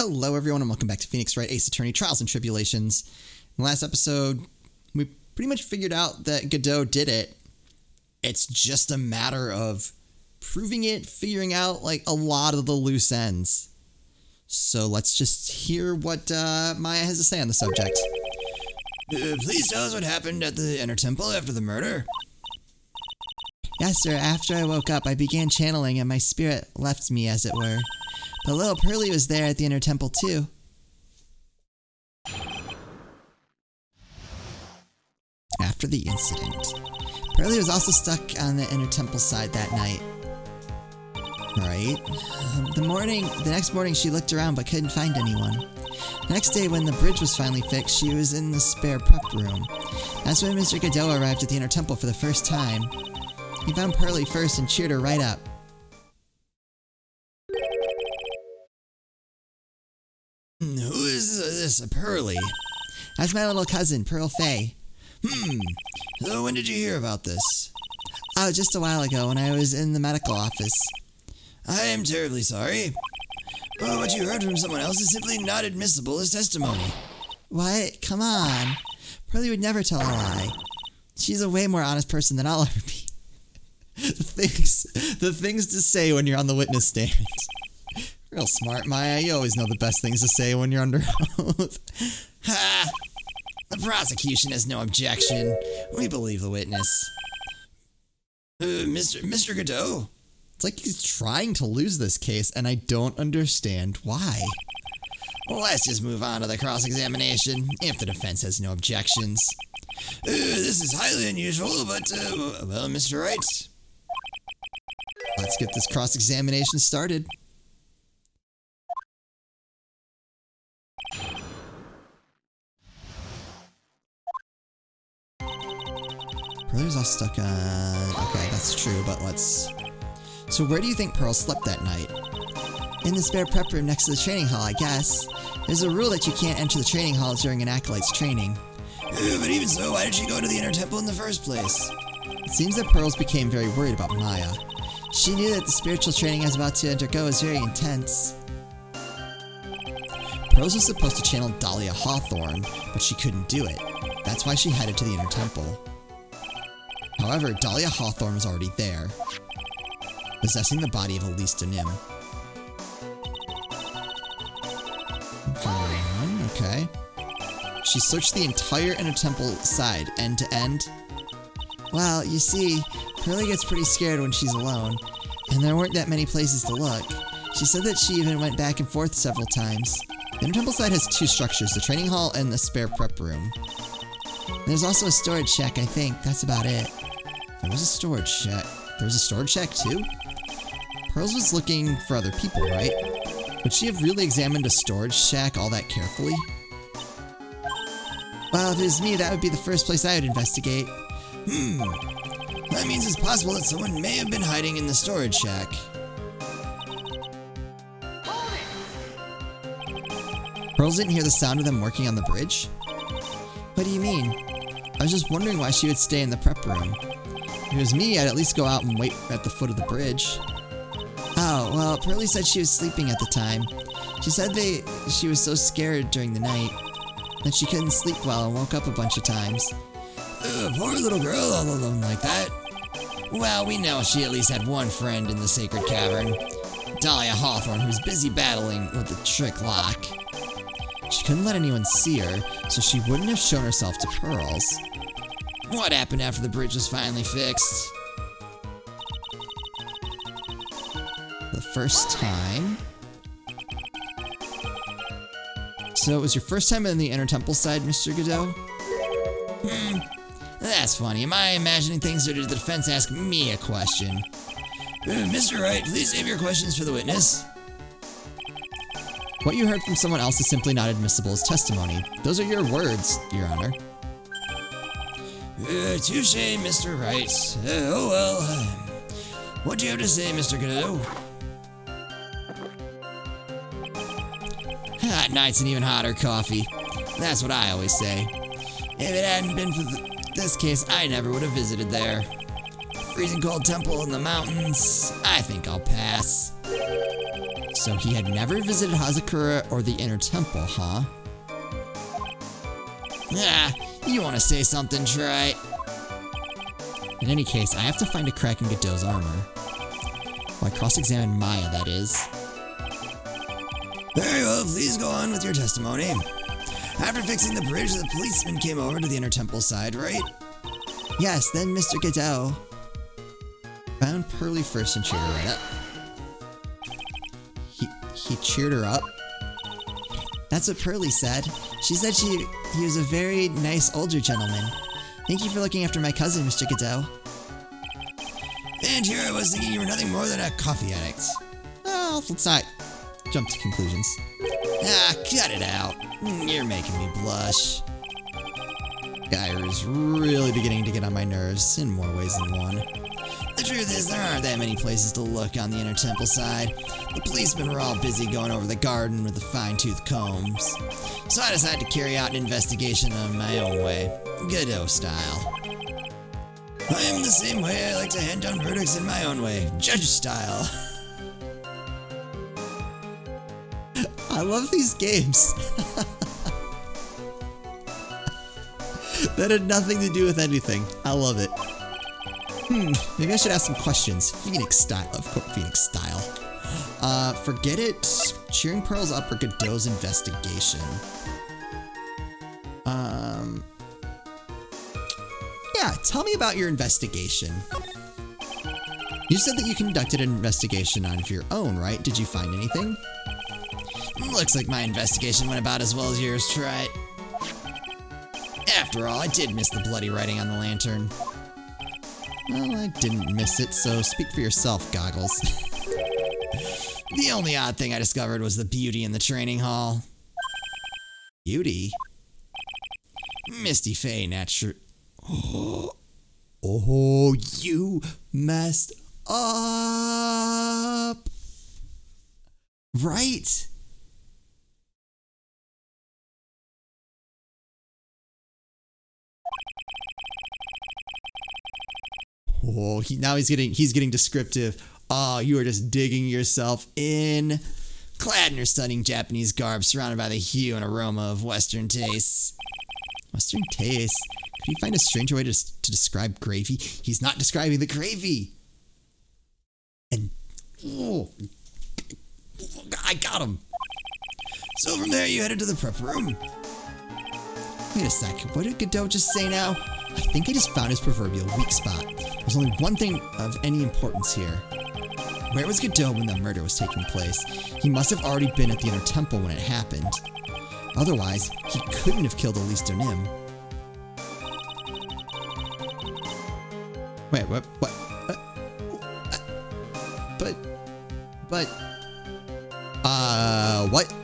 Hello everyone and welcome back to Phoenix Wright, Ace Attorney Trials and Tribulations. In the last episode, we pretty much figured out that Godot did it. It's just a matter of proving it, figuring out like a lot of the loose ends. So let's just hear what Maya has to say on the subject. Please tell us what happened at the Inner Temple after the murder. Yes, sir. After I woke up, I began channeling and my spirit left me, as it were. But little Pearly was there at the Inner Temple, too. After the incident, Pearly was also stuck on the Inner Temple side that night. Right? The next morning, she looked around but couldn't find anyone. The next day, when the bridge was finally fixed, she was in the spare prep room. That's when Mr. Godot arrived at the Inner Temple for the first time. He found Pearly first and cheered her right up. Who is this Pearly? That's my little cousin, Pearl Fay. So when did you hear about this? Oh, just a while ago when I was in the medical office. I am terribly sorry. But what you heard from someone else is simply not admissible as testimony. What? Come on. Pearly would never tell a lie. She's a way more honest person than I'll ever be. The things to say when you're on the witness stand. Real smart, Maya. You always know the best things to say when you're under oath. Ha! The prosecution has no objection. We believe the witness. Mr. Godot? It's like he's trying to lose this case, and I don't understand why. Well, let's just move on to the cross-examination, if the defense has no objections. This is highly unusual, but, well, Mr. Wright. Let's get this cross-examination started. Pearl was all stuck on... Okay, that's true, but let's... So where do you think Pearl slept that night? In the spare prep room next to the training hall, I guess. There's a rule that you can't enter the training hall during an acolyte's training. But even so, why did she go to the Inner Temple in the first place? It seems that Pearls became very worried about Maya. She knew that the spiritual training I was about to undergo was very intense. Pearls was supposed to channel Dahlia Hawthorne, but she couldn't do it. That's why she headed to the Inner Temple. However, Dahlia Hawthorne was already there, possessing the body of Elise Denim. Fine, okay. She searched the entire Inner Temple side, end to end. Well, you see, Pearly gets pretty scared when she's alone, and there weren't that many places to look. She said that she even went back and forth several times. The Inner Temple side has two structures, the training hall and the spare prep room. There's also a storage shack, I think. That's about it. There was a storage shack. There was a storage shack too? Pearls was looking for other people, right? Would she have really examined a storage shack all that carefully? Well, if it was me, that would be the first place I would investigate. That means it's possible that someone may have been hiding in the storage shack. Pearls didn't hear the sound of them working on the bridge? What do you mean? I was just wondering why she would stay in the prep room. If it was me, I'd at least go out and wait at the foot of the bridge. Oh, well, Pearly said she was sleeping at the time. She said she was so scared during the night that she couldn't sleep well and woke up a bunch of times. Poor little girl all alone like that. Well, we know she at least had one friend in the sacred cavern. Dahlia Hawthorne, who was busy battling with the trick lock. She couldn't let anyone see her, so she wouldn't have shown herself to Pearls. What happened after the bridge was finally fixed? The first time... So it was your first time in the Inner Temple side, Mr. Godot? That's funny. Am I imagining things, or did the defense ask me a question? Mr. Wright, please save your questions for the witness. What you heard from someone else is simply not admissible as testimony. Those are your words, Your Honor. Touche, Mr. Wright. Oh well. What do you have to say, Mr. Godot? Hot nights and even hotter coffee. That's what I always say. If it hadn't been for this case, I never would have visited there. Freezing cold temple in the mountains. I think I'll pass. So he had never visited Hazakura or the Inner Temple, huh? Ah, you want to say something, Wright? In any case, I have to find a crack in Godot's armor. Well, I cross-examine Maya, that is. Very well, please go on with your testimony. After fixing the bridge, the policeman came over to the Inner Temple side, right? Yes, then Mr. Godot Found Pearly first and cheered her right up. He cheered her up? That's what Pearly said. She said he was a very nice older gentleman. Thank you for looking after my cousin, Mr. Godot. And here I was thinking you were nothing more than a coffee addict. Well, let's not jump to conclusions. Ah, cut it out. You're making me blush. Gyra's really beginning to get on my nerves in more ways than one. The truth is, there aren't that many places to look on the Inner Temple side. The policemen were all busy going over the garden with the fine-tooth combs. So I decided to carry out an investigation on my own way, Godot style. I am the same way. I like to hand down verdicts in my own way, judge style. I love these games. That had nothing to do with anything. I love it. Maybe I should ask some questions. Phoenix style. Of course, Phoenix style. Forget it. Cheering Pearls up or Godot's investigation. Yeah, tell me about your investigation. You said that you conducted an investigation on your own, right? Did you find anything? Looks like my investigation went about as well as yours, Wright. After all, I did miss the bloody writing on the lantern. Well, I didn't miss it, so speak for yourself, Goggles. The only odd thing I discovered was the beauty in the training hall. Beauty? Misty Faye, natural. Oh, you messed up. Right? Oh, now he's getting descriptive. Oh, you are just digging yourself in. Clad in her stunning Japanese garb, surrounded by the hue and aroma of Western tastes. Western taste? Could he find a stranger way to describe gravy? He's not describing the gravy. And oh, I got him. So from there, you headed to the prep room. Wait a sec. What did Godot just say now? I think I just found his proverbial weak spot. There's only one thing of any importance here. Where was Godot when the murder was taking place? He must have already been at the Inner Temple when it happened. Otherwise, he couldn't have killed Elise Donim. Wait, what? What? But, what? What?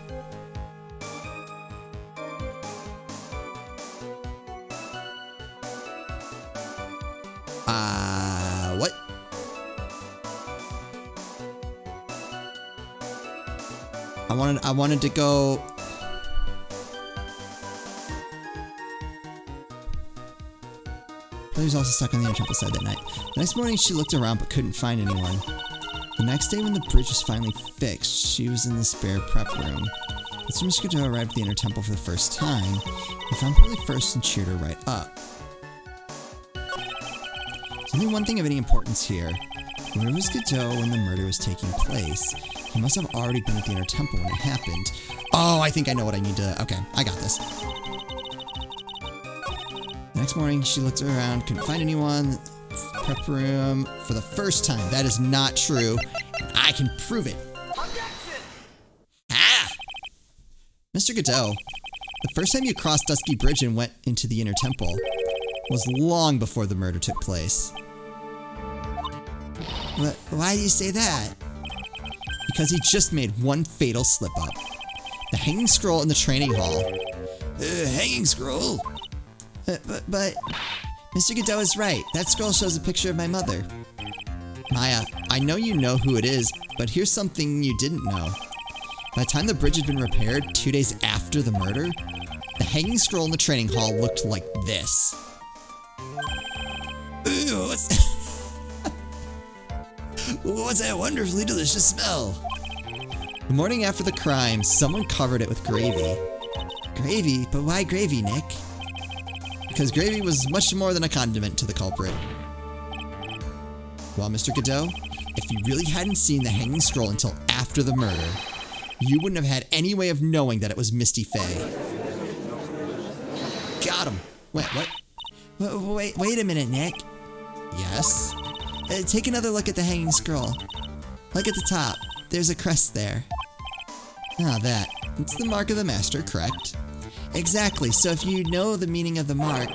I wanted to go. She was also stuck on the Inner Temple side that night. The next morning, she looked around but couldn't find anyone. The next day, when the bridge was finally fixed, she was in the spare prep room. That's when Mr. Godot arrived at the Inner Temple for the first time. He found Pearly first and cheered her right up. There's only one thing of any importance here. Where was Godot when the murder was taking place? He must have already been at the Inner Temple when it happened. Oh, I think I know what I need to... Okay, I got this. The next morning, she looked around, couldn't find anyone. Prep room for the first time. That is not true, and I can prove it. Ah! Mr. Godot, the first time you crossed Dusky Bridge and went into the Inner Temple was long before the murder took place. Why do you say that? Because he just made one fatal slip-up. The hanging scroll in the training hall. Hanging scroll? But Mr. Godot is right. That scroll shows a picture of my mother. Maya, I know you know who it is, but here's something you didn't know. By the time the bridge had been repaired, 2 days after the murder, the hanging scroll in the training hall looked like this. Ooh, what's that wonderfully delicious smell? The morning after the crime, someone covered it with gravy. Gravy? But why gravy, Nick? Because gravy was much more than a condiment to the culprit. Well, Mr. Godot, if you really hadn't seen the hanging scroll until after the murder, you wouldn't have had any way of knowing that it was Misty Fey. Got him. Wait, what? Wait a minute, Nick. Yes? Take another look at the hanging scroll. Look at the top. There's a crest there. Ah, that. It's the mark of the master, correct? Exactly, so if you know the meaning of the mark,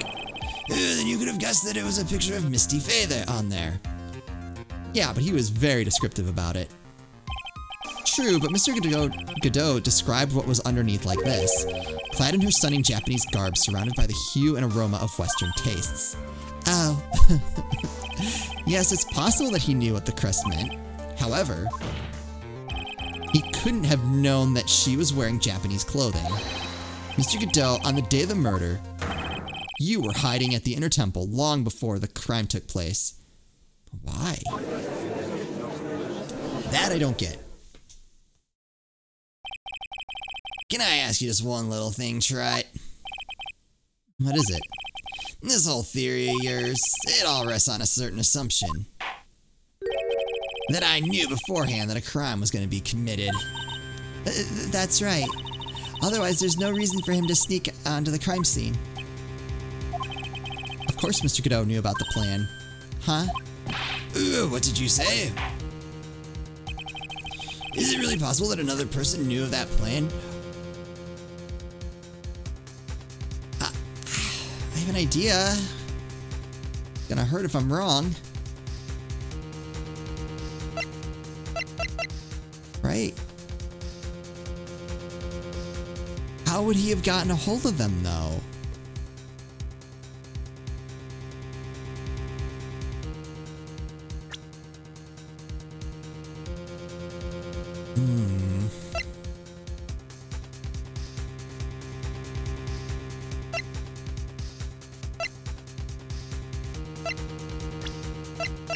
then you could have guessed that it was a picture of Misty Fey on there. Yeah, but he was very descriptive about it. True, but Mr. Godot described what was underneath like this. Clad in her stunning Japanese garb, surrounded by the hue and aroma of Western tastes. Oh. Yes, it's possible that he knew what the crest meant. However, he couldn't have known that she was wearing Japanese clothing. Mr. Godot, on the day of the murder, you were hiding at the Inner Temple long before the crime took place. Why? That I don't get. Can I ask you just one little thing, Wright? What is it? This whole theory of yours, it all rests on a certain assumption. That I knew beforehand that a crime was going to be committed. That's right. Otherwise, there's no reason for him to sneak onto the crime scene. Of course Mr. Godot knew about the plan. Huh? What did you say? Is it really possible that another person knew of that plan? I have an idea. Gonna hurt if I'm wrong. Right. How would he have gotten a hold of them, though?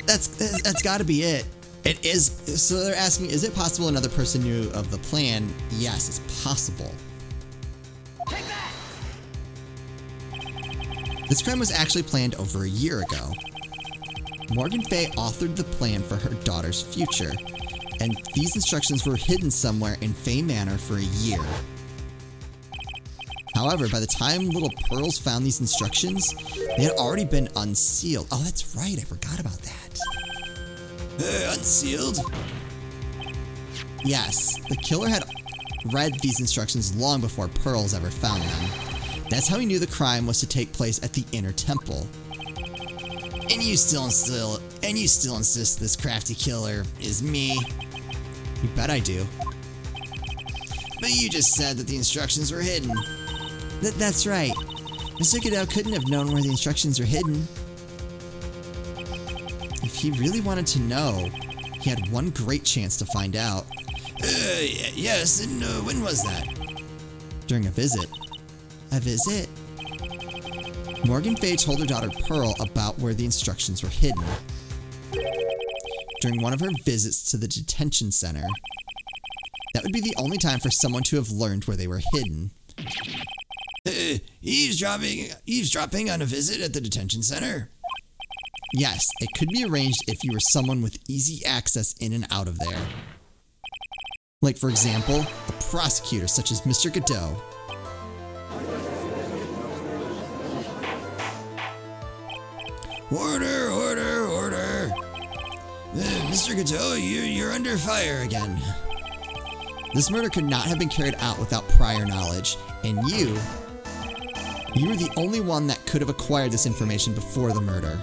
That's got to be it. It is. So they're asking, is it possible another person knew of the plan? Yes, it's possible. Take that! This crime was actually planned over a year ago. Morgan Fay authored the plan for her daughter's future, and these instructions were hidden somewhere in Fay Manor for a year. However, by the time little Pearls found these instructions, they had already been unsealed. Oh, that's right, I forgot about that. Unsealed? Yes, the killer had read these instructions long before Pearls ever found them. That's how he knew the crime was to take place at the Inner Temple. And you still insist this crafty killer is me? You bet I do. But you just said that the instructions were hidden. That's right. Mr. Godot couldn't have known where the instructions were hidden. If he really wanted to know, he had one great chance to find out. Yes, and when was that? During a visit. A visit? Morgan Fay told her daughter Pearl about where the instructions were hidden. During one of her visits to the detention center. That would be the only time for someone to have learned where they were hidden. Eavesdropping on a visit at the detention center? Yes, it could be arranged if you were someone with easy access in and out of there. Like, for example, a prosecutor such as Mr. Godot. Order, order, order. Mr. Godot, you're under fire again. This murder could not have been carried out without prior knowledge, and you were the only one that could have acquired this information before the murder.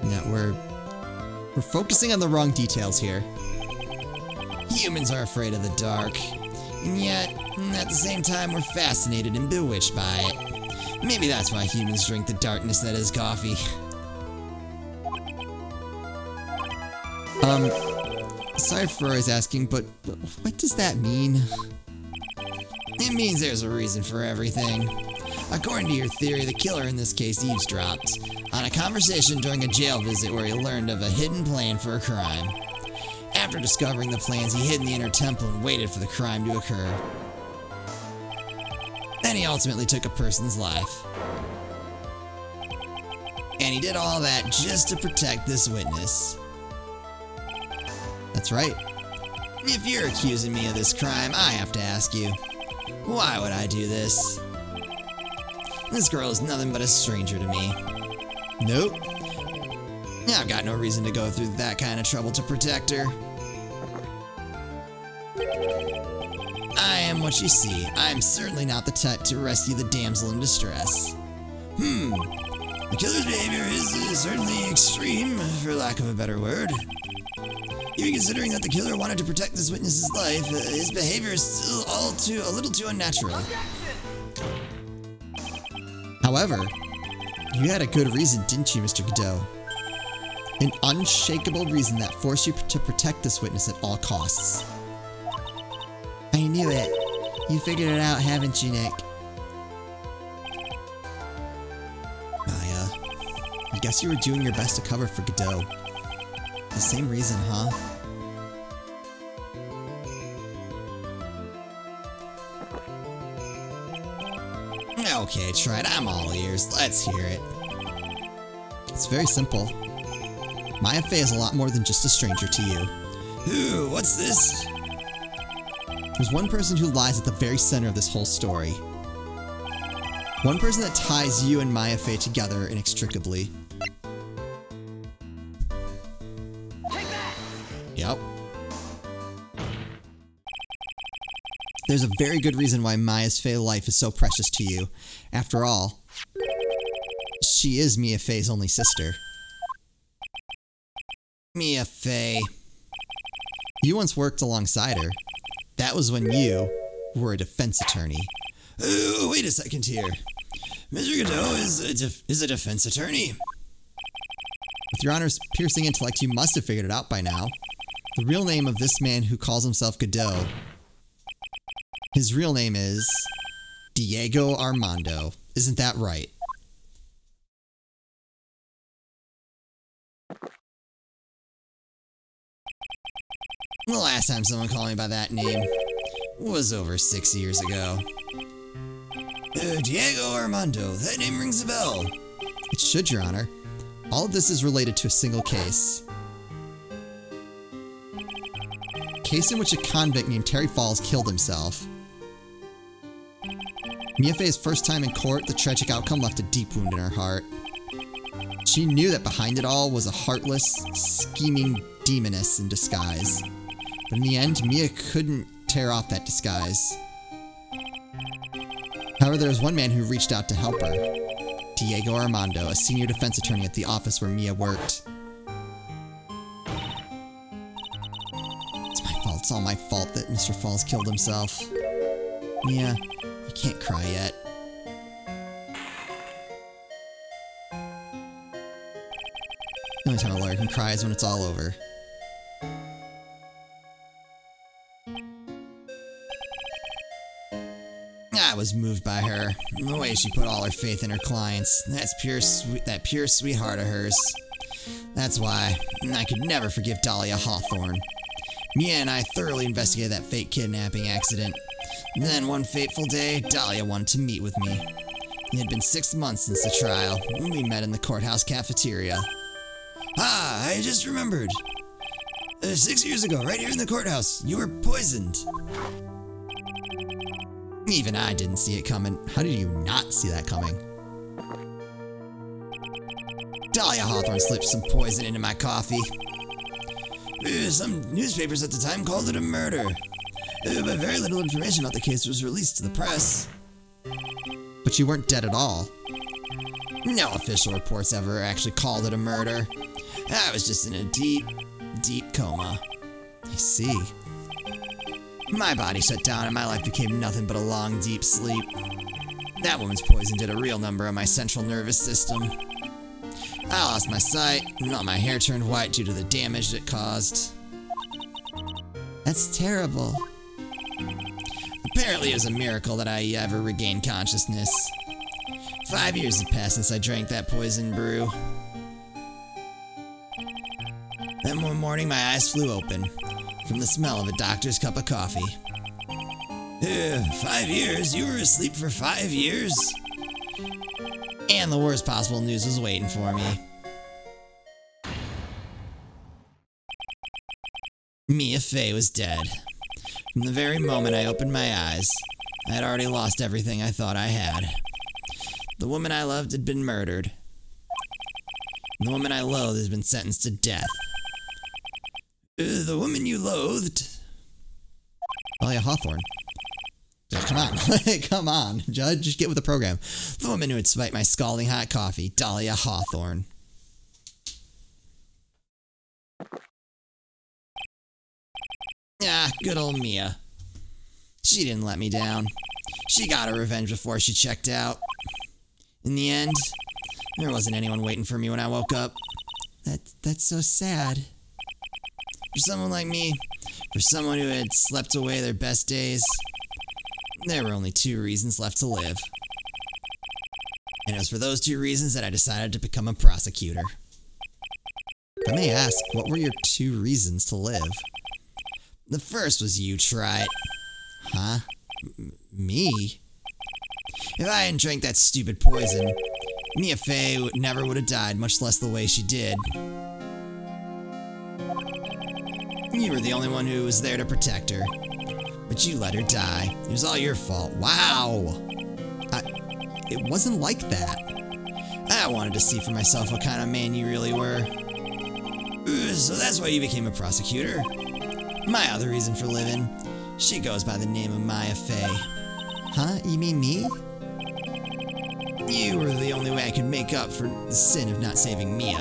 No, we're focusing on the wrong details here. Humans are afraid of the dark, and yet, at the same time, we're fascinated and bewitched by it. Maybe that's why humans drink the darkness that is coffee. Sorry for always asking, but what does that mean? It means there's a reason for everything. According to your theory, the killer in this case eavesdropped on a conversation during a jail visit where he learned of a hidden plan for a crime. After discovering the plans, he hid in the inner temple and waited for the crime to occur. Then he ultimately took a person's life. And he did all that just to protect this witness. That's right. If you're accusing me of this crime, I have to ask you, why would I do this? This girl is nothing but a stranger to me. Nope. I've got no reason to go through that kind of trouble to protect her. I am what you see. I am certainly not the type to rescue the damsel in distress. The killer's behavior is certainly extreme, for lack of a better word. Even considering that the killer wanted to protect this witness's life, his behavior is still a little too unnatural. However, you had a good reason, didn't you, Mr. Godot? An unshakable reason that forced you to protect this witness at all costs. I knew it. You figured it out, haven't you, Nick? Maya, I guess you were doing your best to cover for Godot. The same reason, huh? Okay, Trent, I'm all ears. Let's hear it. It's very simple. Maya Fey is a lot more than just a stranger to you. Ooh, what's this? There's one person who lies at the very center of this whole story. One person that ties you and Maya Fey together inextricably. Take that! Yep. There's a very good reason why Maya's Fey life is so precious to you. After all, she is Mia Fey's only sister. Mia Fey. You once worked alongside her. That was when you were a defense attorney. Ooh, wait a second here. Mr. Godot is a defense attorney. With your Honor's piercing intellect, you must have figured it out by now. The real name of this man who calls himself Godot, his real name is Diego Armando. Isn't that right? The last time someone called me by that name was over 6 years ago. Diego Armando, that name rings a bell. It should, Your Honor. All of this is related to a single case. Case in which a convict named Terry Falls killed himself. Mia Fey's first time in court, the tragic outcome left a deep wound in her heart. She knew that behind it all was a heartless, scheming demoness in disguise. But in the end, Mia couldn't tear off that disguise. However, there was one man who reached out to help her. Diego Armando, a senior defense attorney at the office where Mia worked. It's my fault. It's all my fault that Mr. Falls killed himself. Mia, you can't cry yet. The only time a lawyer can cry is when it's all over. I was moved by her, the way she put all her faith in her clients. That pure sweet heart of hers. That's why I could never forgive Dahlia Hawthorne. Mia and I thoroughly investigated that fake kidnapping accident. Then one fateful day, Dahlia wanted to meet with me. It had been 6 months since the trial, and we met in the courthouse cafeteria. Ah, I just remembered. 6 years ago, right here in the courthouse, you were poisoned. Even I didn't see it coming. How did you not see that coming? Dahlia Hawthorne slipped some poison into my coffee. Some newspapers at the time called it a murder. But very little information about the case was released to the press. But you weren't dead at all. No official reports ever actually called it a murder. I was just in a deep, deep coma. I see. My body shut down and my life became nothing but a long, deep sleep. That woman's poison did a real number on my central nervous system. I lost my sight, and all my hair turned white due to the damage it caused. That's terrible. Apparently it was a miracle that I ever regained consciousness. 5 years had passed since I drank that poison brew. Then one morning, my eyes flew open from the smell of a doctor's cup of coffee. 5 years? You were asleep for 5 years? And the worst possible news was waiting for me. Mia Fey was dead. From the very moment I opened my eyes, I had already lost everything I thought I had. The woman I loved had been murdered. And the woman I loathed has been sentenced to death. The woman you loathed? Dahlia Hawthorne. Come on. Come on, Judge. Just get with the program. The woman who had spiked my scalding hot coffee, Dahlia Hawthorne. Ah, good old Mia. She didn't let me down. She got her revenge before she checked out. In the end, there wasn't anyone waiting for me when I woke up. That's so sad. For someone like me, for someone who had slept away their best days, there were only 2 reasons left to live. And it was for those 2 reasons that I decided to become a prosecutor. If I may ask, what were your 2 reasons to live? The first was you, Wright. Huh? Me? If I hadn't drank that stupid poison, Mia Fey never would have died, much less the way she did. You were the only one who was there to protect her. But you let her die. It was all your fault. Wow! It wasn't like that. I wanted to see for myself what kind of man you really were. So that's why you became a prosecutor. My other reason for living, she goes by the name of Mia Fey. Huh? You mean me? You were the only way I could make up for the sin of not saving Mia.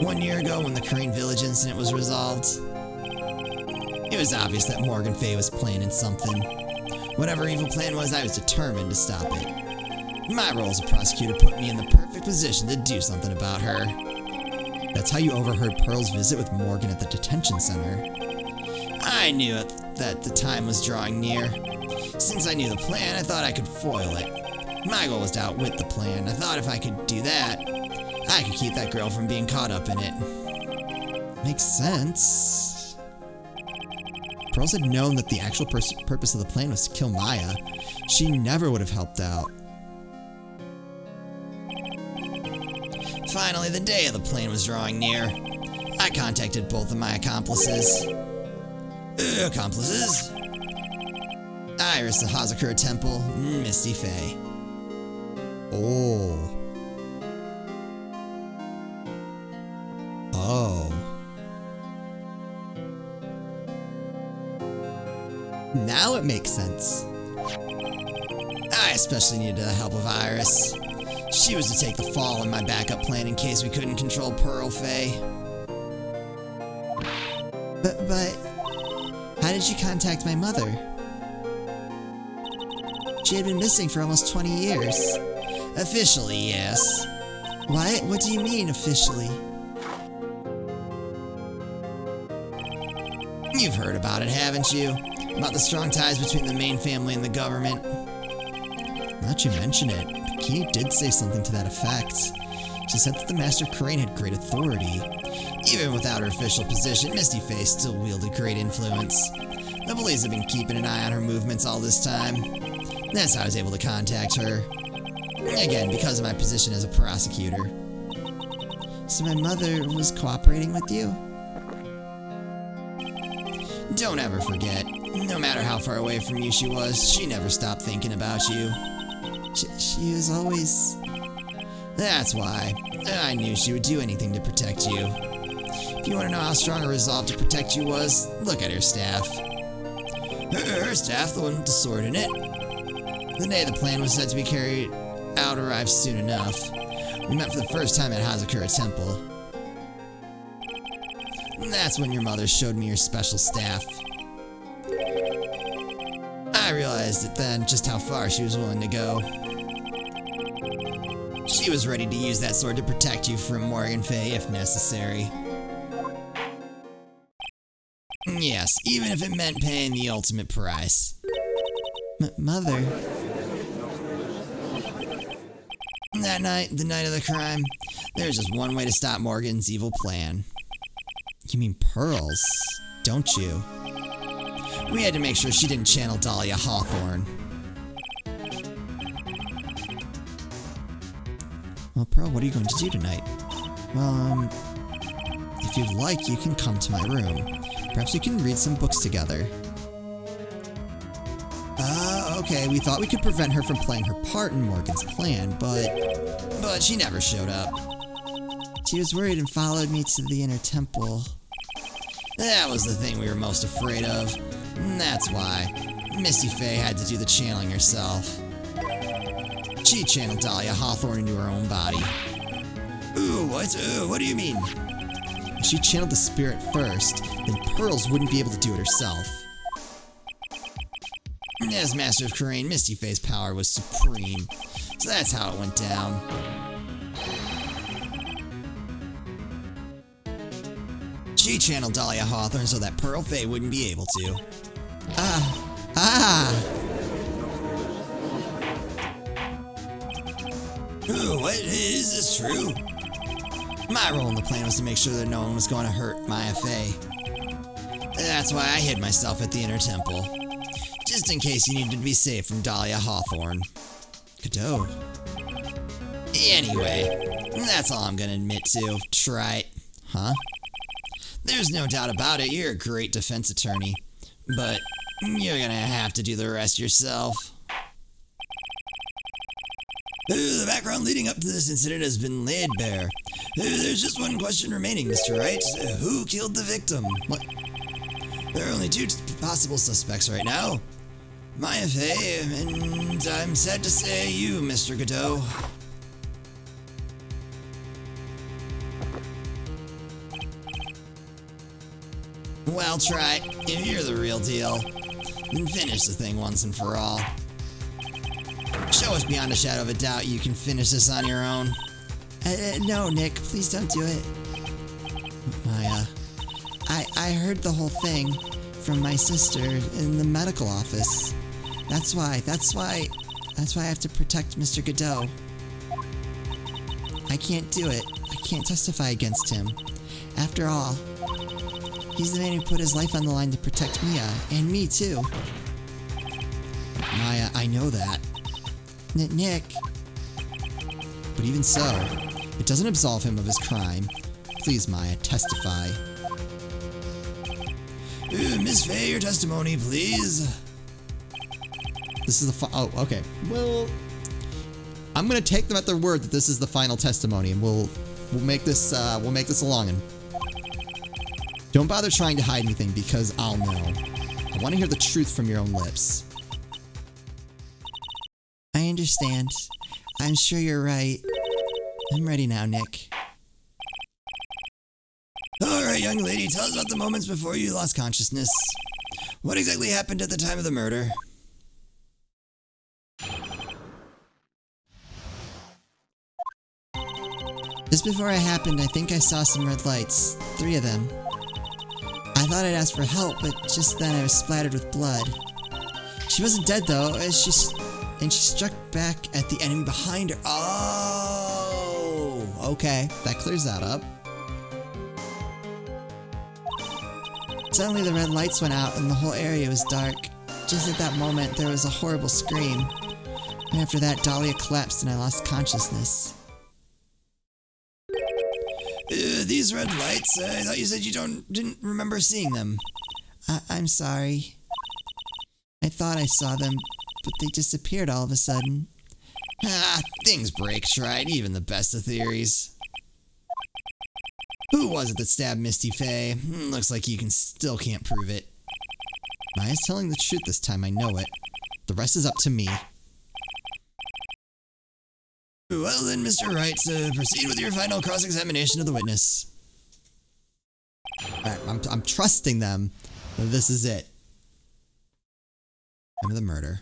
1 year ago, when the Crane Village incident was resolved, it was obvious that Morgan Fey was planning something. Whatever evil plan was, I was determined to stop it. My role as a prosecutor put me in the perfect position to do something about her. That's how you overheard Pearl's visit with Morgan at the detention center. I knew that the time was drawing near. Since I knew the plan, I thought I could foil it. My goal was to outwit the plan. I thought if I could do that, I could keep that girl from being caught up in it. Makes sense. Pearls had known that the actual purpose of the plan was to kill Maya. She never would have helped out. Finally, the day of the plan was drawing near. I contacted both of my accomplices. Iris, the Hazakura Temple, Misty Fey. Oh. Now it makes sense. I especially needed the help of Iris. She was to take the fall in my backup plan in case we couldn't control Pearl Fey. But how did you contact my mother? She had been missing for almost 20 years. Officially, yes. What? What do you mean, officially? You've heard about it, haven't you? About the strong ties between the main family and the government. Now that you mention it, Bikini did say something to that effect. She said that the Master Crane had great authority. Even without her official position, Misty Fey still wielded great influence. The police have been keeping an eye on her movements all this time. That's how I was able to contact her. Again, because of my position as a prosecutor. So my mother was cooperating with you? Don't ever forget, no matter how far away from you she was, she never stopped thinking about you. She was always... That's why. I knew she would do anything to protect you. If you want to know how strong her resolve to protect you was, look at her staff. Her staff, the one with the sword in it. The day the plan was set to be carried out arrived soon enough. We met for the first time at Hazakura Temple. And that's when your mother showed me your special staff. I realized it then just how far she was willing to go. She was ready to use that sword to protect you from Morgan Fey if necessary. Yes, even if it meant paying the ultimate price. Mother? That night, the night of the crime, there was just one way to stop Morgan's evil plan. You mean pearls, don't you? We had to make sure she didn't channel Dahlia Hawthorne. Well, Pearl, what are you going to do tonight? Well, if you'd like, you can come to my room. Perhaps we can read some books together. Okay, we thought we could prevent her from playing her part in Morgan's plan, but she never showed up. She was worried and followed me to the inner temple. That was the thing we were most afraid of. And that's why Misty Faye had to do the channeling herself. She channeled Dahlia Hawthorne into her own body. Ooh, what do you mean? If she channeled the spirit first, then Pearls wouldn't be able to do it herself. As Master of Khura'in, Misty Faye's power was supreme. So that's how it went down. She channeled Dahlia Hawthorne so that Pearl Faye wouldn't be able to. Ooh, what? Is this true? My role in the plan was to make sure that no one was going to hurt Maya Faye. That's why I hid myself at the inner temple. Just in case you needed to be safe from Dahlia Hawthorne. Godot. Anyway, that's all I'm gonna admit to. Try it. Huh? There's no doubt about it, you're a great defense attorney. But you're gonna have to do the rest yourself. The background leading up to this incident has been laid bare. There's just one question remaining, Mr. Wright. Who killed the victim? What? There are only two possible suspects right now. Maya Faye, and I'm sad to say you, Mr. Godot. Well, try. If you're the real deal, then finish the thing once and for all. Show us beyond a shadow of a doubt you can finish this on your own. No, Nick, please don't do it. Maya. I heard the whole thing from my sister in the medical office. That's why I have to protect Mr. Godot. I can't do it. I can't testify against him. After all, he's the man who put his life on the line to protect Mia, and me too. Maya, I know that. Nick. But even so, it doesn't absolve him of his crime. Please, Maya, testify. Miss Faye, your testimony, please. This is the oh, okay. Well, I'm gonna take them at their word that this is the final testimony, and we'll make this a long one. Don't bother trying to hide anything because I'll know. I want to hear the truth from your own lips. I understand. I'm sure you're right. I'm ready now, Nick. Alright, young lady, tell us about the moments before you lost consciousness. What exactly happened at the time of the murder? Just before it happened, I think I saw some red lights. 3 of them. I thought I'd ask for help, but just then I was splattered with blood. She wasn't dead though, and she struck back at the enemy behind her. Oh, okay. That clears that up. Suddenly the red lights went out and the whole area was dark. Just at that moment, there was a horrible scream. And after that, Dahlia collapsed and I lost consciousness. These red lights, I thought you said you didn't remember seeing them. I'm sorry. I thought I saw them, but they disappeared all of a sudden. Things break, right? Even the best of theories. Who was it that stabbed Misty Faye? Looks like you still can't prove it. Maya's telling the truth this time, I know it. The rest is up to me. Well then, Mr. Wright, proceed with your final cross-examination of the witness. Alright, I'm trusting them that this is it. Time of the murder.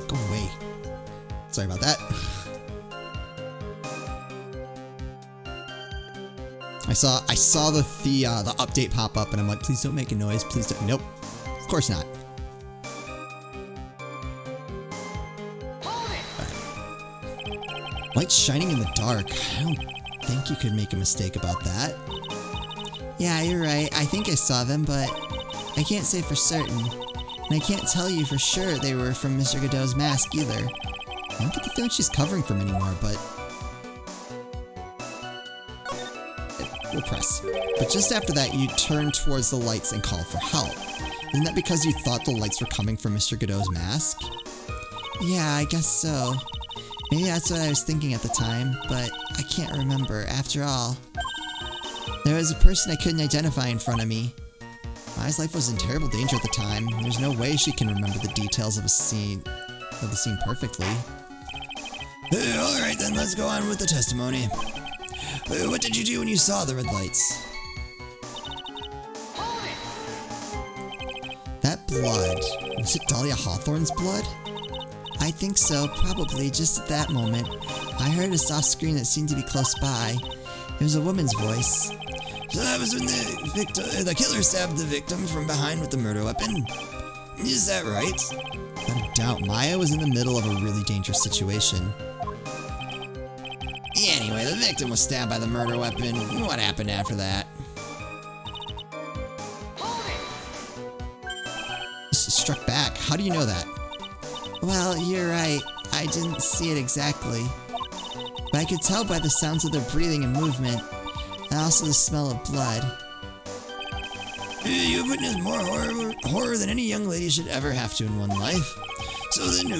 Go away. Sorry about that. I saw the update pop up and I'm like, please don't make a noise, please don't. Nope. Of course not. Lights shining in the dark. I don't think you could make a mistake about that. Yeah, you're right. I think I saw them, but I can't say for certain. And I can't tell you for sure they were from Mr. Godot's mask either. I don't get the feeling she's covering from anymore, but we'll press. But just after that, you turn towards the lights and call for help. Isn't that because you thought the lights were coming from Mr. Godot's mask? Yeah, I guess so. Maybe that's what I was thinking at the time, but I can't remember. After all, there was a person I couldn't identify in front of me. Mai's life was in terrible danger at the time. There's no way she can remember the details of the scene perfectly. Alright then, let's go on with the testimony. What did you do when you saw the red lights? That blood, was it Dahlia Hawthorne's blood? I think so, probably just at that moment. I heard a soft scream that seemed to be close by. It was a woman's voice. So that was when the killer stabbed the victim from behind with the murder weapon. Is that right? Without a doubt, Maya was in the middle of a really dangerous situation. Anyway, the victim was stabbed by the murder weapon. What happened after that? Struck back. How do you know that? Well, you're right. I didn't see it exactly. But I could tell by the sounds of their breathing and movement, and also the smell of blood. You've witnessed more horror than any young lady should ever have to in one life. So then,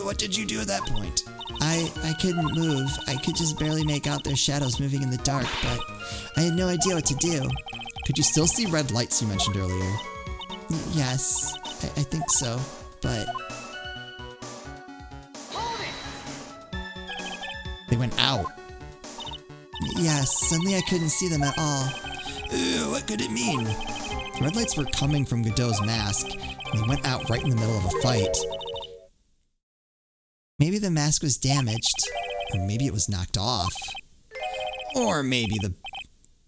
what did you do at that point? I couldn't move. I could just barely make out their shadows moving in the dark, but I had no idea what to do. Could you still see red lights you mentioned earlier? Yes, I think so, but... They went out. Yes, suddenly I couldn't see them at all. What could it mean? The red lights were coming from Godot's mask, and they went out right in the middle of a fight. Maybe the mask was damaged. Or maybe it was knocked off. Or maybe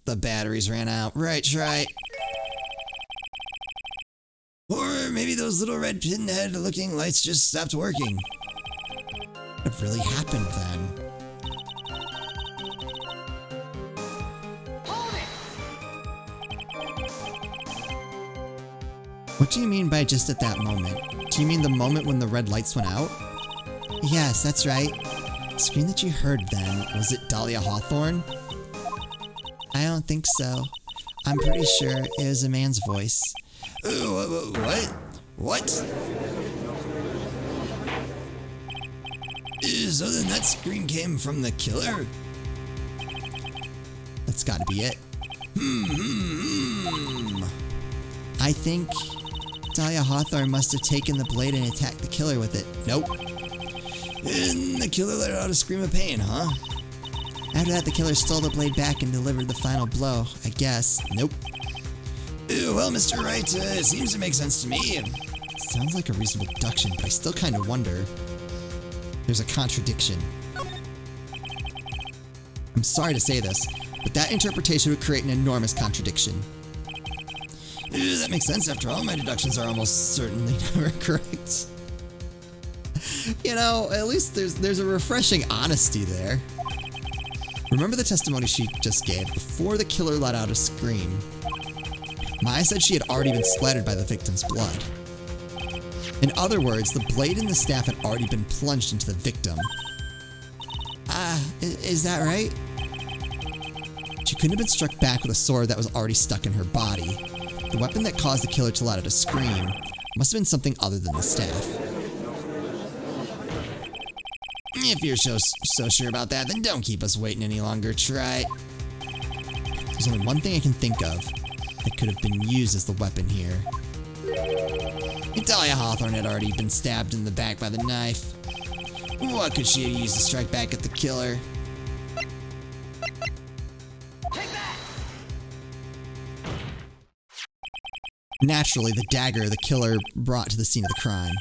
the batteries ran out. Right. Or maybe those little red pinhead looking lights just stopped working. What really happened then? What do you mean by just at that moment? Do you mean the moment when the red lights went out? Yes, that's right. The scream that you heard then, was it Dahlia Hawthorne? I don't think so. I'm pretty sure it was a man's voice. What? So then that scream came from the killer? That's gotta be it. I think Dahlia Hawthorne must have taken the blade and attacked the killer with it. Nope. And the killer let out a scream of pain, huh? After that, the killer stole the blade back and delivered the final blow, I guess. Nope. Well, Mr. Wright, it seems to make sense to me. Sounds like a reasonable deduction, but I still kind of wonder. There's a contradiction. I'm sorry to say this, but that interpretation would create an enormous contradiction. That makes sense. After all, my deductions are almost certainly never correct. You know, at least there's a refreshing honesty there. Remember the testimony she just gave before the killer let out a scream? Maya said she had already been splattered by the victim's blood. In other words, the blade and the staff had already been plunged into the victim. Is that right? She couldn't have been struck back with a sword that was already stuck in her body. The weapon that caused the killer to let out a scream must have been something other than the staff. If you're so sure about that, then don't keep us waiting any longer, Try. There's only one thing I can think of that could have been used as the weapon here. If Dahlia Hawthorne had already been stabbed in the back by the knife, what could she have used to strike back at the killer? Naturally, the dagger the killer brought to the scene of the crime.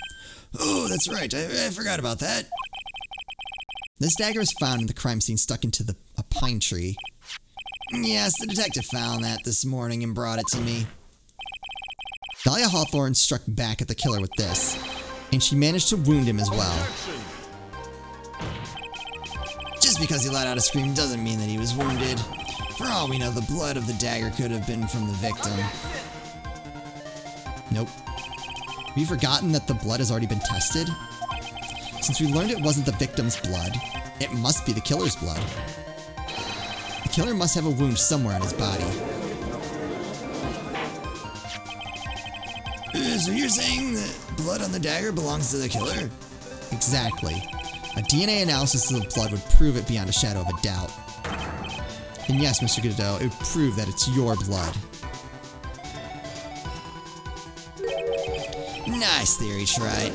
Oh, that's right. I forgot about that. This dagger was found in the crime scene stuck into a pine tree. Yes, the detective found that this morning and brought it to me. Dahlia Hawthorne struck back at the killer with this, and she managed to wound him as well. Just because he let out a scream doesn't mean that he was wounded. For all we know, the blood of the dagger could have been from the victim. Nope. Have you forgotten that the blood has already been tested? Since we learned it wasn't the victim's blood, it must be the killer's blood. The killer must have a wound somewhere on his body. So you're saying that blood on the dagger belongs to the killer? Exactly. A DNA analysis of the blood would prove it beyond a shadow of a doubt. And yes, Mr. Godot, it would prove that it's your blood. Nice theory, Wright.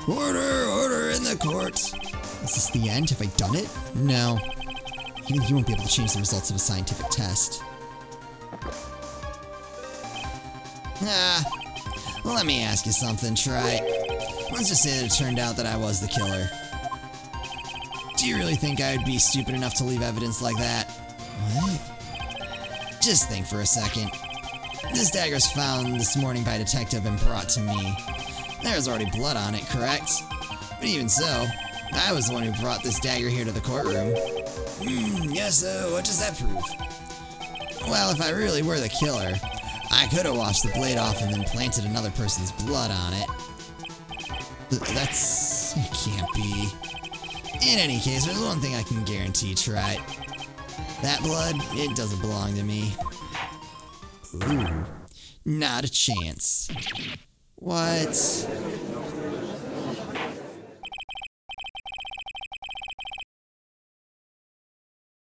Order in the court. Is this the end? Have I done it? No. Even he won't be able to change the results of a scientific test. Well, let me ask you something, Wright. Let's just say that it turned out that I was the killer. Do you really think I would be stupid enough to leave evidence like that? What? Just think for a second. This dagger's found this morning by a detective and brought to me. There's already blood on it, correct? But even so, I was the one who brought this dagger here to the courtroom. Yes, what does that prove? Well, if I really were the killer, I could have washed the blade off and then planted another person's blood on it. It can't be. In any case, there's one thing I can guarantee, Wright. That blood, it doesn't belong to me. Ooh. Not a chance. What?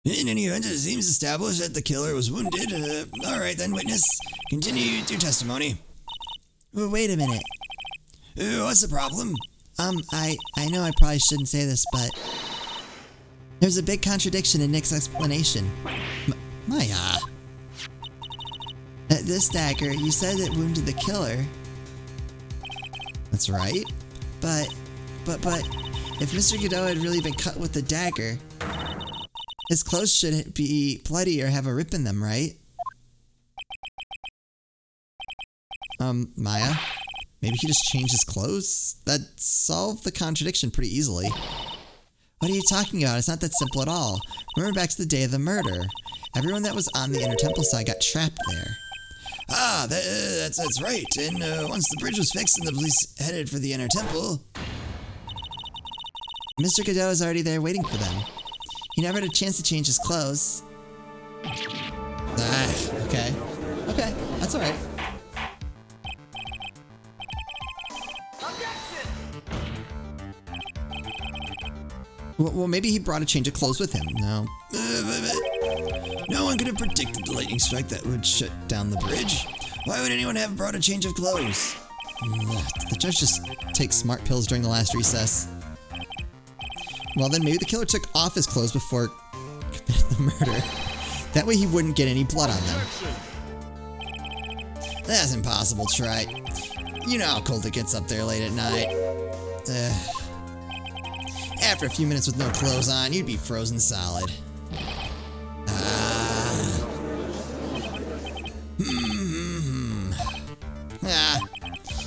In any event, it seems established that the killer was wounded. Alright then, witness. Continue your testimony. Well, wait a minute. What's the problem? I know I probably shouldn't say this, but there's a big contradiction in Nick's explanation. Maya. This dagger, you said it wounded the killer. That's right. But, if Mr. Godot had really been cut with the dagger, his clothes shouldn't be bloody or have a rip in them, right? Maya? Maybe he just changed his clothes? That solved the contradiction pretty easily. What are you talking about? It's not that simple at all. Remember back to the day of the murder. Everyone that was on the Inner Temple side got trapped there. That's right. And once the bridge was fixed and the police headed for the Inner Temple... Mr. Godot is already there waiting for them. He never had a chance to change his clothes. Okay. Okay, that's alright. Well, maybe he brought a change of clothes with him. No. No one could have predicted the lightning strike that would shut down the bridge. Why would anyone have brought a change of clothes? The judge just takes smart pills during the last recess. Well, then maybe the killer took off his clothes before committing the murder. That way he wouldn't get any blood on them. That's impossible, Wright. You know how cold it gets up there late at night. After a few minutes with no clothes on, you'd be frozen solid.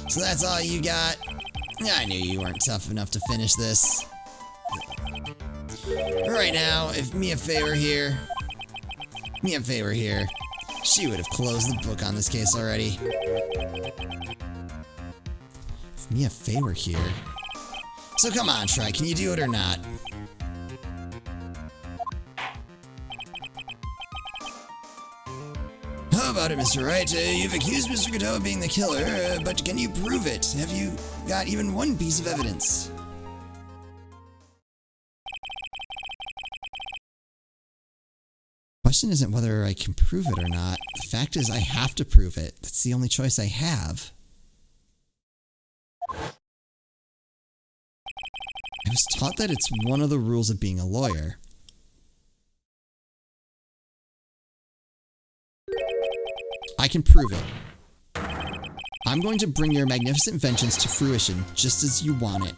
So that's all you got? I knew you weren't tough enough to finish this. Right now, if Mia Fey were here, she would have closed the book on this case already. If Mia Fey were here... So come on, Wright, can you do it or not? How about it, Mr. Wright? You've accused Mr. Godot of being the killer, but can you prove it? Have you got even one piece of evidence? The question isn't whether I can prove it or not. The fact is I have to prove it. That's the only choice I have. I was taught that it's one of the rules of being a lawyer. I can prove it. I'm going to bring your magnificent vengeance to fruition just as you want it.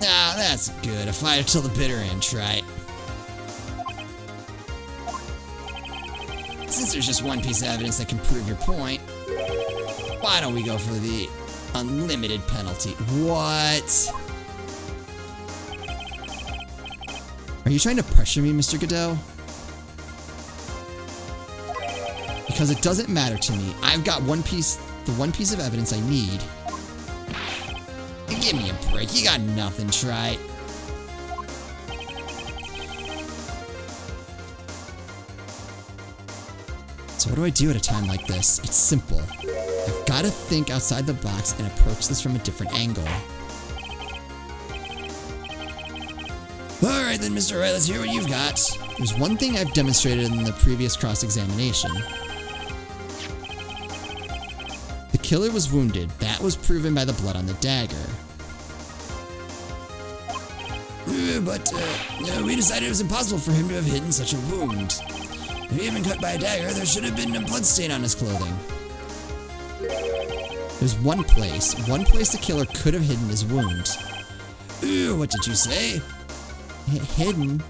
Ah, that's good. A fight till the bitter end, Wright. Since there's just one piece of evidence that can prove your point, why don't we go for the Unlimited penalty. What? Are you trying to pressure me, Mr. Godot? Because it doesn't matter to me. I've got the one piece of evidence I need. Give me a break. You got nothing, Wright. So what do I do at a time like this? It's simple. I've got to think outside the box and approach this from a different angle. Alright then, Mr. Wright, let's hear what you've got. There's one thing I've demonstrated in the previous cross-examination. The killer was wounded. That was proven by the blood on the dagger. But we decided it was impossible for him to have hidden such a wound. If he had been cut by a dagger, there should have been a bloodstain on his clothing. There's one place the killer could have hidden his wound. What did you say? Hidden?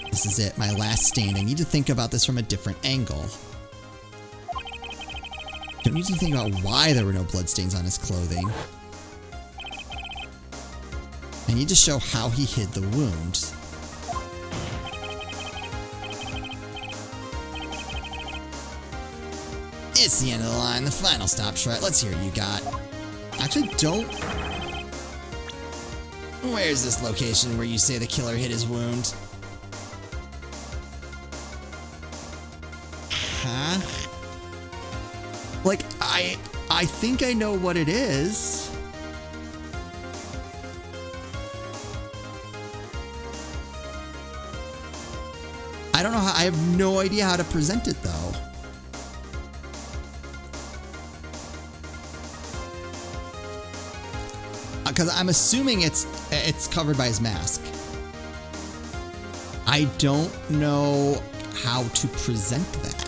This is it, my last stand. I need to think about this from a different angle. Don't need to think about why there were no bloodstains on his clothing. I need to show how he hid the wound. It's the end of the line, the final stop, Wright. Let's hear what you got. Actually, don't... Where's this location where you say the killer hid his wound? Huh? Like, I think I know what it is. I don't know how, I have no idea how to present it though. Because I'm assuming it's covered by his mask. I don't know how to present that.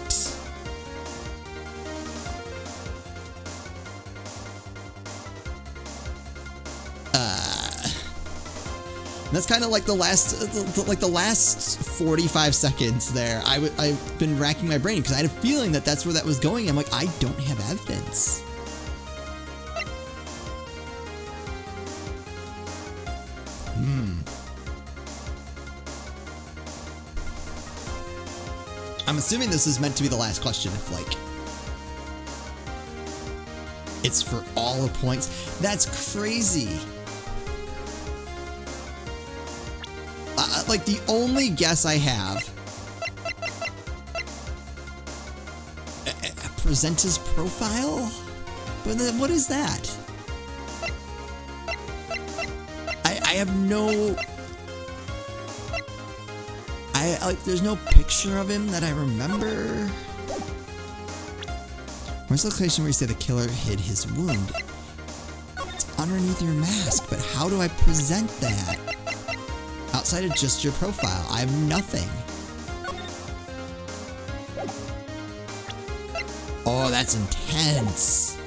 That's kind of like the last 45 seconds there. I've been racking my brain because I had a feeling that that's where that was going. I'm like, I don't have evidence. I'm assuming this is meant to be the last question. If like it's for all the points, that's crazy. Like the only guess I have, present his profile, but then what is that? I have no. Like there's no picture of him that I remember. Where's the location where you say the killer hid his wound? It's underneath your mask, but how do I present that? Outside of just your profile, I have nothing. Oh, that's intense.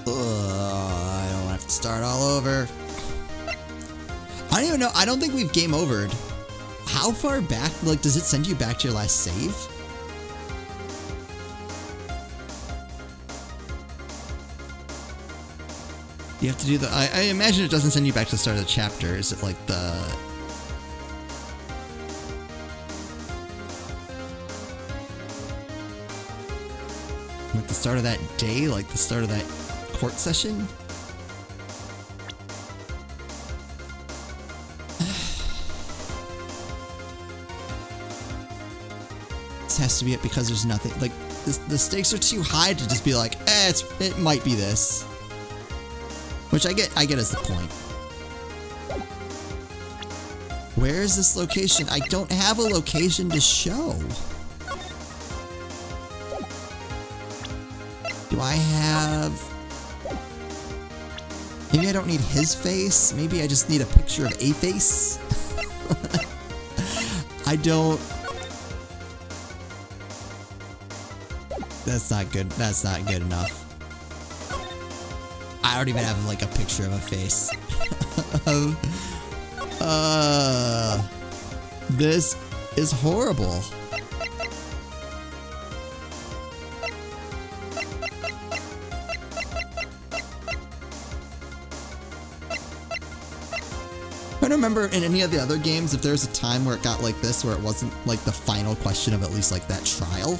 I don't have to start all over. I don't even know. I don't think we've game overed. How far back? Like, does it send you back to your last save? You have to do the... I imagine it doesn't send you back to the start of the chapter. Is it like the... Like the start of that day? Like the start of that court session? This has to be it because there's nothing... Like, the stakes are too high to just be like, it might be this. Which I get as the point. Where is this location? I don't have a location to show. Do I have... Maybe I don't need his face. Maybe I just need a picture of a face. I don't... That's not good. That's not good enough. I don't even have like a picture of a face. This is horrible. I don't remember in any of the other games if there's a time where it got like this, where it wasn't like the final question of at least like that trial.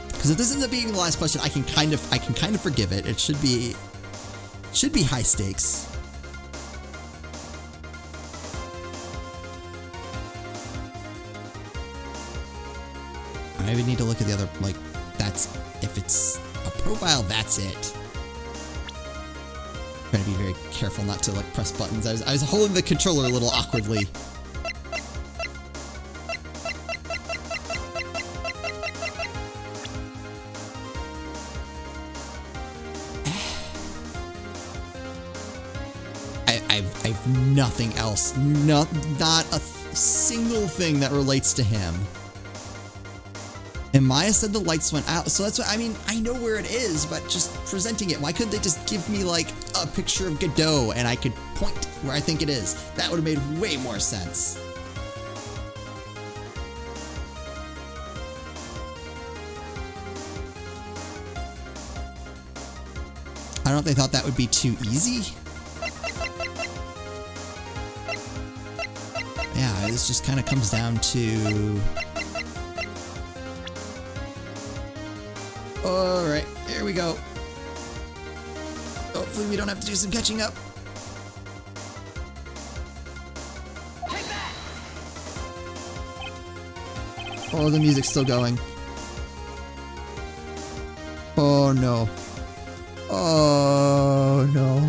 Because if this ends up being the last question, I can kind of forgive it. It should be high stakes. I maybe need to look at the other, like, that's, if it's a profile, that's it. I'm trying to be very careful not to like press buttons. I was holding the controller a little awkwardly. I've nothing else. Not a single thing that relates to him. And Maya said the lights went out, so that's what I mean. I know where it is, but just presenting it, why couldn't they just give me like a picture of Godot and I could point where I think it is? That would have made way more sense. I don't know if they thought that would be too easy. Yeah, this just kind of comes down to... Alright, here we go. Hopefully we don't have to do some catching up. Take that! Oh, the music's still going. Oh no. Oh no.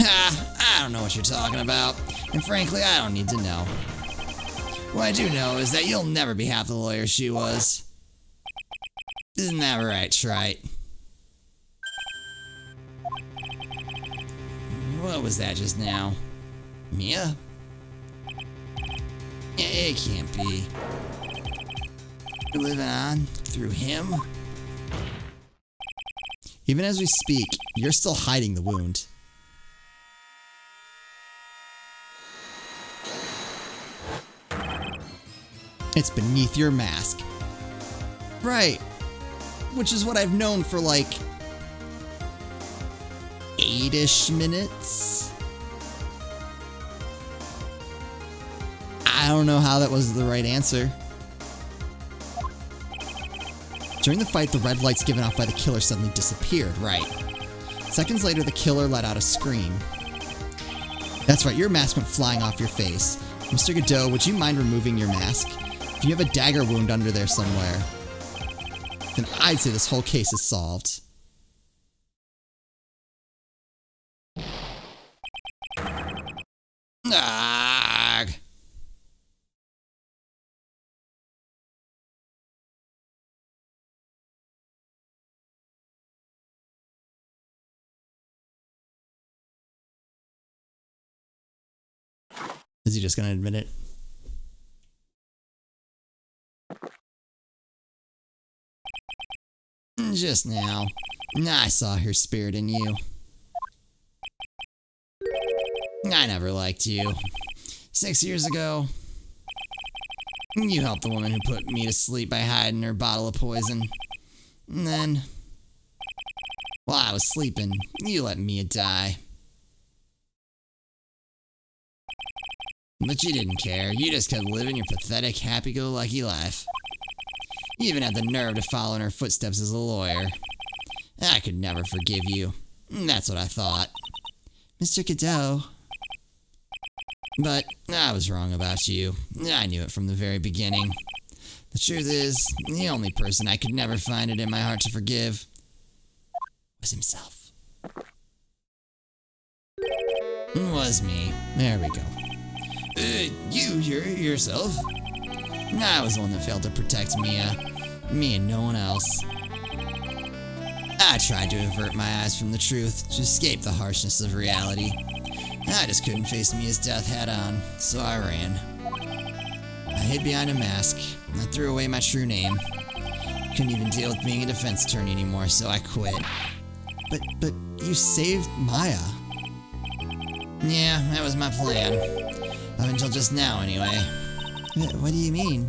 I don't know what you're talking about, and frankly, I don't need to know. What I do know is that you'll never be half the lawyer she was. Isn't that right, Wright? What was that just now? Mia? It can't be. You're living on through him? Even as we speak, you're still hiding the wound. It's beneath your mask. Right. Which is what I've known for like 8-ish minutes. I don't know how that was the right answer. During the fight, the red lights given off by the killer suddenly disappeared. Right. Seconds later, the killer let out a scream. That's right, your mask went flying off your face. Mr. Godot, would you mind removing your mask? If you have a dagger wound under there somewhere, then I'd say this whole case is solved. Arrgh. Is he just gonna admit it? Just now, I saw her spirit in you. I never liked you. 6 years ago, you helped the woman who put me to sleep by hiding her bottle of poison. And then, while I was sleeping, you let Mia die. But you didn't care. You just kept living your pathetic, happy-go-lucky life. You even had the nerve to follow in her footsteps as a lawyer. I could never forgive you. That's what I thought. Mr. Godot. But I was wrong about you. I knew it from the very beginning. The truth is, the only person I could never find it in my heart to forgive was himself. Was me. There we go. You yourself? I was the one that failed to protect Mia. Me and no one else. I tried to avert my eyes from the truth, to escape the harshness of reality. I just couldn't face Mia's death head on, so I ran. I hid behind a mask. I threw away my true name. Couldn't even deal with being a defense attorney anymore, so I quit. But you saved Maya. Yeah, that was my plan. Up until just now, anyway. What do you mean?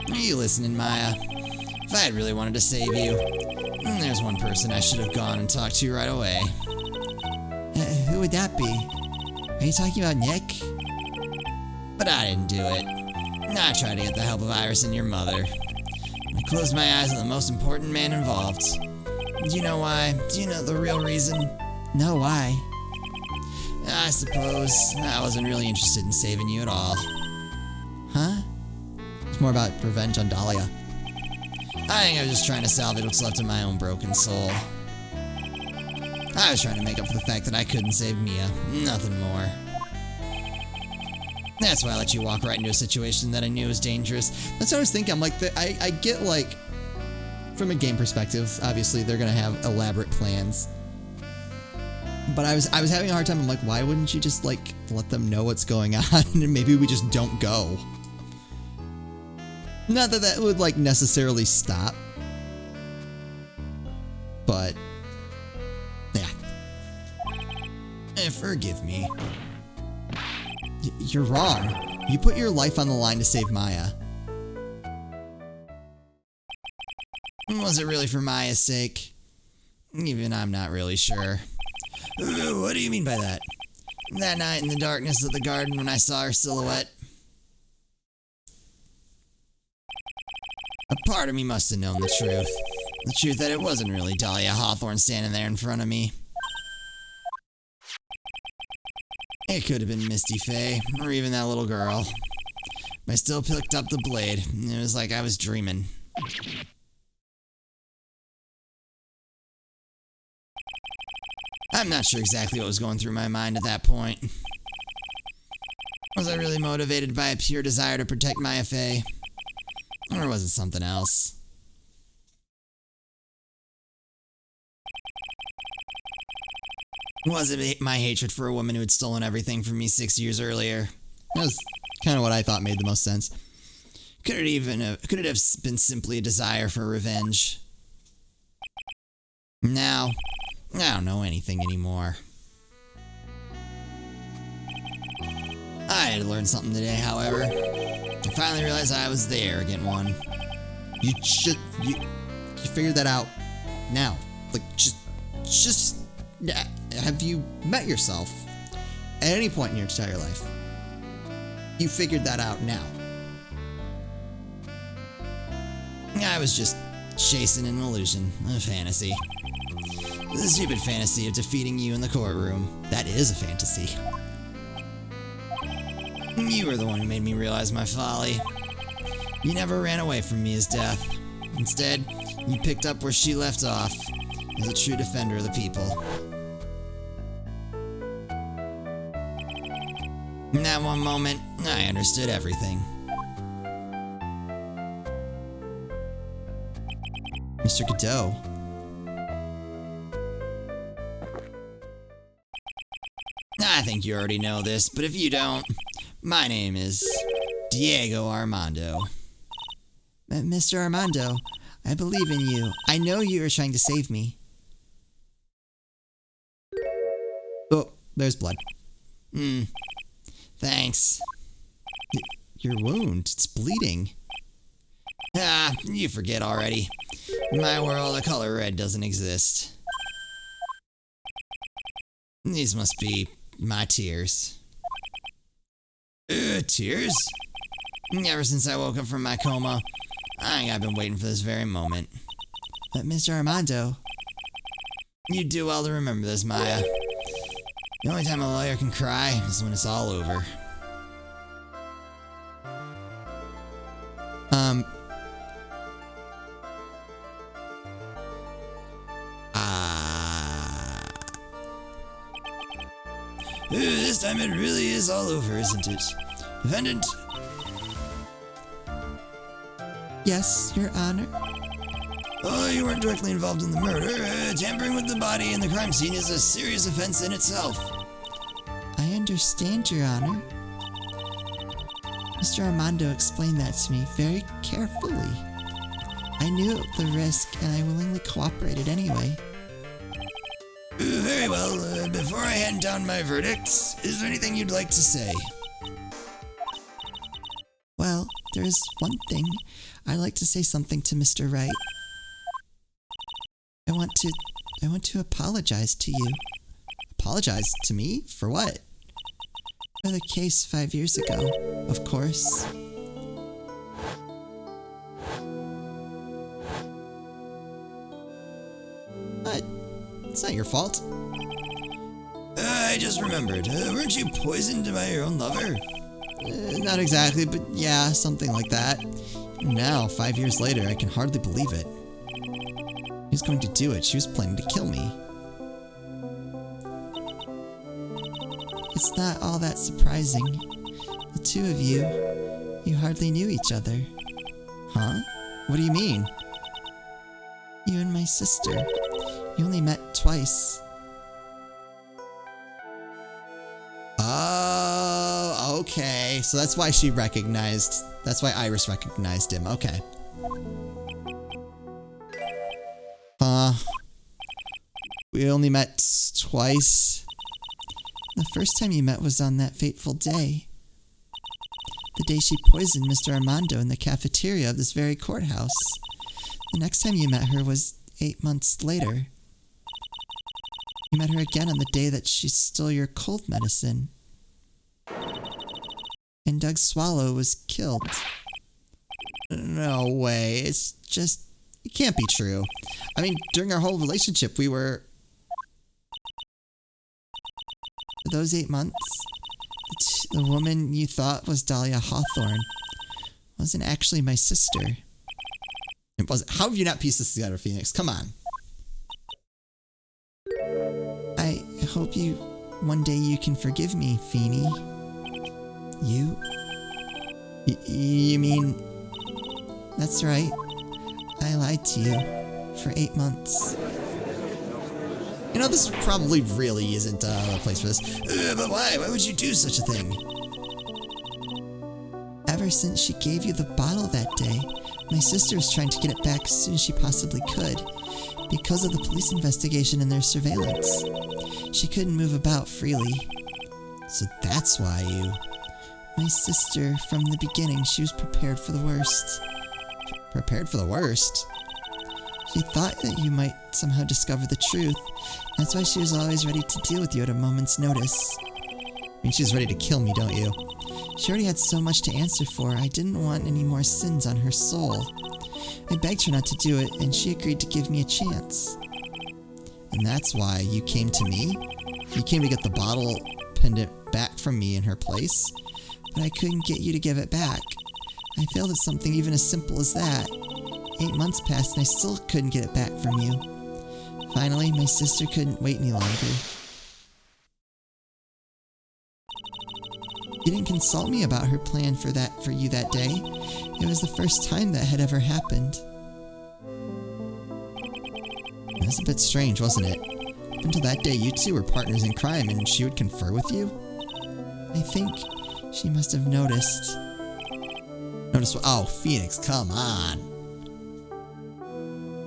Are you listening, Maya? If I had really wanted to save you, then there's one person I should have gone and talked to right away. Who would that be? Are you talking about Nick? But I didn't do it. I tried to get the help of Iris and your mother. I closed my eyes on the most important man involved. Do you know why? Do you know the real reason? No, why? I suppose I wasn't really interested in saving you at all. Huh? It's more about revenge on Dahlia. I think I was just trying to salvage what's left of my own broken soul. I was trying to make up for the fact that I couldn't save Mia. Nothing more. That's why I let you walk right into a situation that I knew was dangerous. That's what I was thinking. I'm like, I get like, from a game perspective, obviously they're gonna have elaborate plans. But I was having a hard time. I'm like, why wouldn't you just like let them know what's going on and maybe we just don't go? Not that that would like necessarily stop, but yeah. Forgive me. You're wrong. You put your life on the line to save Maya. Was it really for Maya's sake? Even I'm not really sure. What do you mean by that? That night in the darkness of the garden when I saw her silhouette? A part of me must have known the truth. The truth that it wasn't really Dahlia Hawthorne standing there in front of me. It could have been Misty Faye, or even that little girl. But I still picked up the blade. It was like I was dreaming. I'm not sure exactly what was going through my mind at that point. Was I really motivated by a pure desire to protect Maya Faye? Or was it something else? Was it my hatred for a woman who had stolen everything from me 6 years earlier? That was kind of what I thought made the most sense. Could it have been simply a desire for revenge? Now, I don't know anything anymore. I had learned something today, however. I finally realized I was the arrogant one. You figured that out now. Like, have you met yourself at any point in your entire life? You figured that out now. I was just chasing an illusion, a fantasy. The stupid fantasy of defeating you in the courtroom. That is a fantasy. You were the one who made me realize my folly. You never ran away from Mia's death. Instead, you picked up where she left off, as a true defender of the people. In that one moment, I understood everything. Mr. Godot. I think you already know this, but if you don't, my name is Diego Armando. Mr. Armando, I believe in you. I know you are trying to save me. Oh, there's blood. Thanks. Your wound, it's bleeding. Ah, you forget already. In my world, the color red doesn't exist. These must be my tears. Tears? Ever since I woke up from my coma, I think I've been waiting for this very moment. But Mr. Armando... You'd do well to remember this, Maya. The only time a lawyer can cry is when it's all over. This time it really is all over, isn't it? Defendant? Yes, Your Honor. Oh, you weren't directly involved in the murder. Tampering with the body in the crime scene is a serious offense in itself. I understand, Your Honor. Mr. Armando explained that to me very carefully. I knew the risk and I willingly cooperated anyway. Very well. Before I hand down my verdict, is there anything you'd like to say? Well, there is one thing. I'd like to say something to Mr. Wright. I want to apologize to you. Apologize to me? For what? For the case 5 years ago, of course. What? It's not your fault. I just remembered. Weren't you poisoned by your own lover? Not exactly, but yeah, something like that. Now, 5 years later, I can hardly believe it. He was going to do it. She was planning to kill me. It's not all that surprising. The two of you hardly knew each other. Huh? What do you mean? You and my sister. You only met twice. Oh, okay. So that's why that's why Iris recognized him. Okay. We only met twice. The first time you met was on that fateful day. The day she poisoned Mr. Armando in the cafeteria of this very courthouse. The next time you met her was 8 months later. You met her again on the day that she stole your cold medicine. And Doug Swallow was killed. No way. It can't be true. I mean, during our whole relationship, we were... For those 8 months, the woman you thought was Dahlia Hawthorne wasn't actually my sister. It wasn't. How have you not pieced this together, Phoenix? Come on. I hope one day you can forgive me, Feeny. You? You mean... That's right. I lied to you for 8 months. You know, this probably really isn't the place for this. But why? Why would you do such a thing? Ever since she gave you the bottle that day, my sister was trying to get it back as soon as she possibly could. Because of the police investigation and their surveillance. She couldn't move about freely. So that's why you... My sister, from the beginning, she was prepared for the worst. Prepared for the worst? She thought that you might somehow discover the truth. That's why she was always ready to deal with you at a moment's notice. I mean, she's ready to kill me, don't you? She already had so much to answer for. I didn't want any more sins on her soul. I begged her not to do it, and she agreed to give me a chance. And that's why you came to me? You came to get the bottle pendant back from me in her place? But I couldn't get you to give it back. I failed at something even as simple as that. 8 months passed and I still couldn't get it back from you. Finally, my sister couldn't wait any longer. You didn't consult me about her plan for you that day. It was the first time that had ever happened. That was a bit strange, wasn't it? Up until that day, you two were partners in crime and she would confer with you? I think she must have noticed. Notice what? Oh, Phoenix, come on.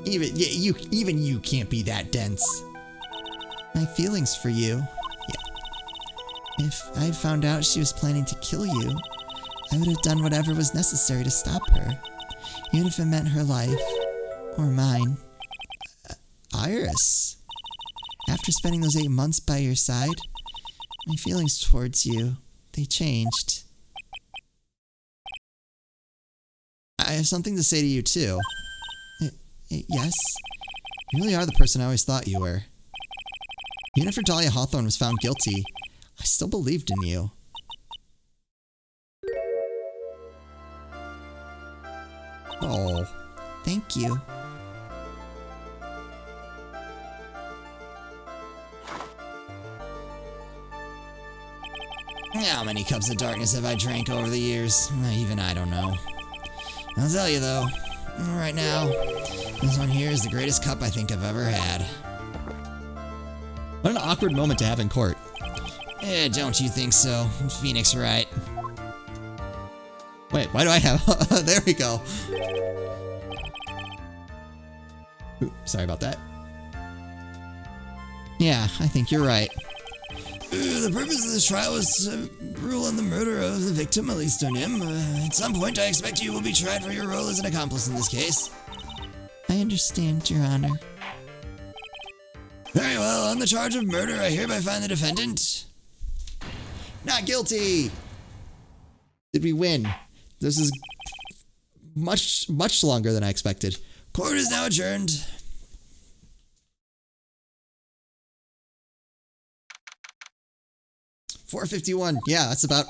Even you can't be that dense. My feelings for you. Yeah. If I had found out she was planning to kill you, I would have done whatever was necessary to stop her, even if it meant her life, or mine. Iris. After spending those 8 months by your side, my feelings towards you, they changed. I have something to say to you, too. Yes? You really are the person I always thought you were. Even after Dahlia Hawthorne was found guilty, I still believed in you. Oh. Thank you. How many cups of darkness have I drank over the years? Even I don't know. I'll tell you though, right now, this one here is the greatest cup I think I've ever had. What an awkward moment to have in court. Don't you think so? Phoenix Wright. it. Why do I have... There we go. Ooh, sorry about that. Yeah, I think you're right. The purpose of this trial was to rule on the murder of the victim, at least on him. At some point, I expect you will be tried for your role as an accomplice in this case. I understand, Your Honor. Very well, on the charge of murder, I hereby find the defendant Not guilty! Did we win? This is much longer than I expected. Court is now adjourned. $4.51. Yeah, that's about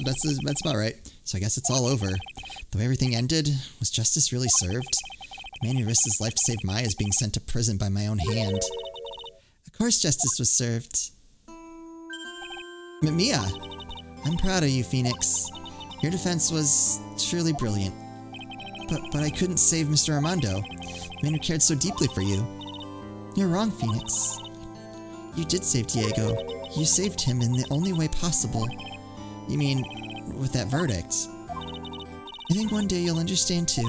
right. So I guess it's all over. The way everything ended, was justice really served? The man who risked his life to save Maya is being sent to prison by my own hand. Of course justice was served. Mia! I'm proud of you, Phoenix. Your defense was truly brilliant. But I couldn't save Mr. Armando, the man who cared so deeply for you. You're wrong, Phoenix. You did save Diego. You saved him in the only way possible. You mean, with that verdict? I think one day you'll understand too.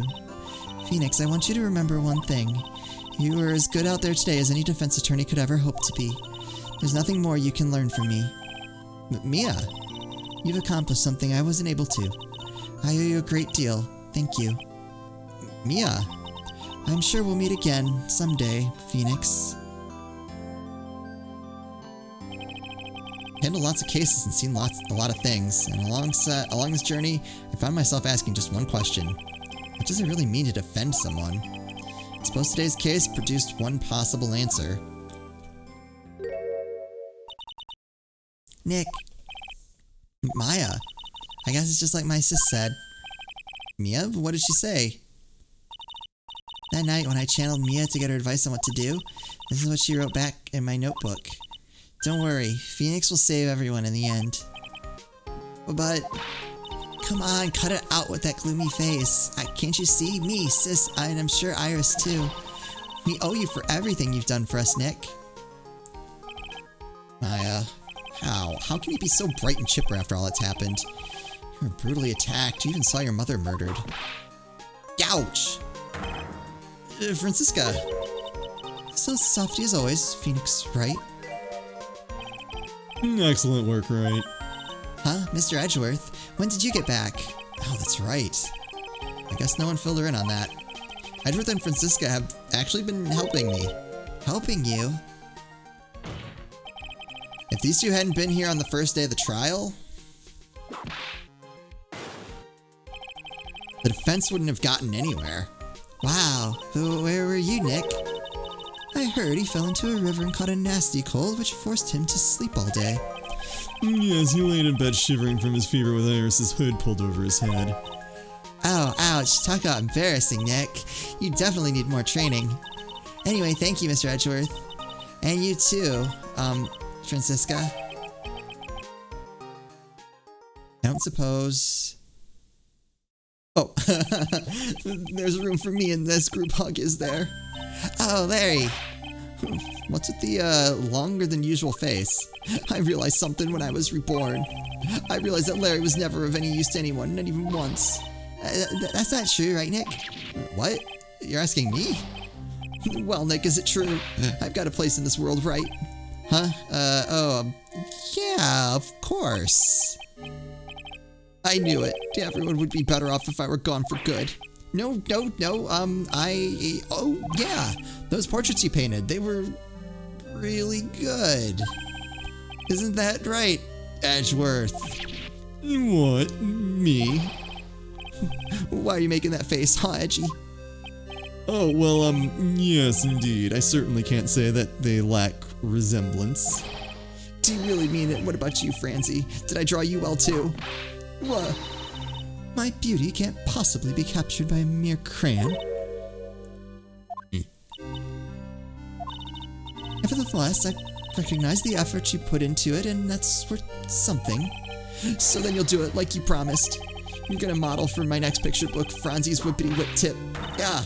Phoenix, I want you to remember one thing. You were as good out there today as any defense attorney could ever hope to be. There's nothing more you can learn from me. Mia! You've accomplished something I wasn't able to. I owe you a great deal. Thank you. Mia! I'm sure we'll meet again someday, Phoenix. Handled lots of cases and seen a lot of things, and along this journey, I found myself asking just one question. What does it really mean to defend someone? I suppose today's case produced one possible answer. Nick. Maya. I guess it's just like my sis said. Mia? What did she say? That night when I channeled Mia to get her advice on what to do, this is what she wrote back in my notebook. Don't worry, Phoenix will save everyone in the end. But... Come on, cut it out with that gloomy face. Can't you see? Me, sis, and I'm sure Iris too. We owe you for everything you've done for us, Nick. Maya, how? How can you be so bright and chipper after all that's happened? You were brutally attacked. You even saw your mother murdered. Ouch! Francisca. Still softy as always, Phoenix, right? Excellent work, Wright. Huh? Mr. Edgeworth? When did you get back? Oh, that's right. I guess no one filled her in on that. Edgeworth and Francisca have actually been helping me. Helping you? If these two hadn't been here on the first day of the trial, the defense wouldn't have gotten anywhere. Wow. Where were you, Nick? I heard he fell into a river and caught a nasty cold, which forced him to sleep all day. Yes, he laid in bed shivering from his fever with Iris's hood pulled over his head. Oh, ouch. Talk about embarrassing, Nick. You definitely need more training. Anyway, thank you, Mr. Edgeworth. And you too, Francisca. I don't suppose... Oh, there's room for me in this group hug, is there? Oh, Larry. What's with the longer than usual face? I realized something when I was reborn. I realized that Larry was never of any use to anyone, not even once. That's not true, right, Nick? What? You're asking me? Well, Nick, is it true? I've got a place in this world, right? Huh? Yeah, of course. I knew it. Everyone would be better off if I were gone for good. No, oh, yeah. Those portraits you painted, they were really good. Isn't that right, Edgeworth? What? Me? Why are you making that face, huh, Edgy? Oh, well, yes, indeed. I certainly can't say that they lack resemblance. Do you really mean it? What about you, Francie? Did I draw you well, too? What? My beauty can't possibly be captured by a mere crayon. Nevertheless, I recognize the effort you put into it, and that's worth something. So then you'll do it like you promised. You're gonna model for my next picture book, Franzie's Whippity Whip Tip. Yeah.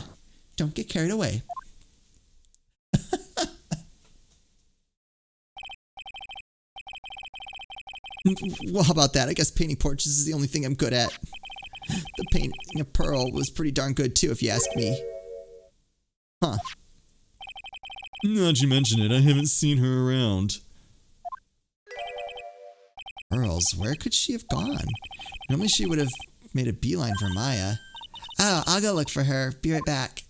Don't get carried away. Well, how about that? I guess painting portraits is the only thing I'm good at. The painting of Pearl was pretty darn good too, if you ask me. Huh. Now that you mention it, I haven't seen her around. Pearls, where could she have gone? Normally she would have made a beeline for Maya. Oh, I'll go look for her. Be right back.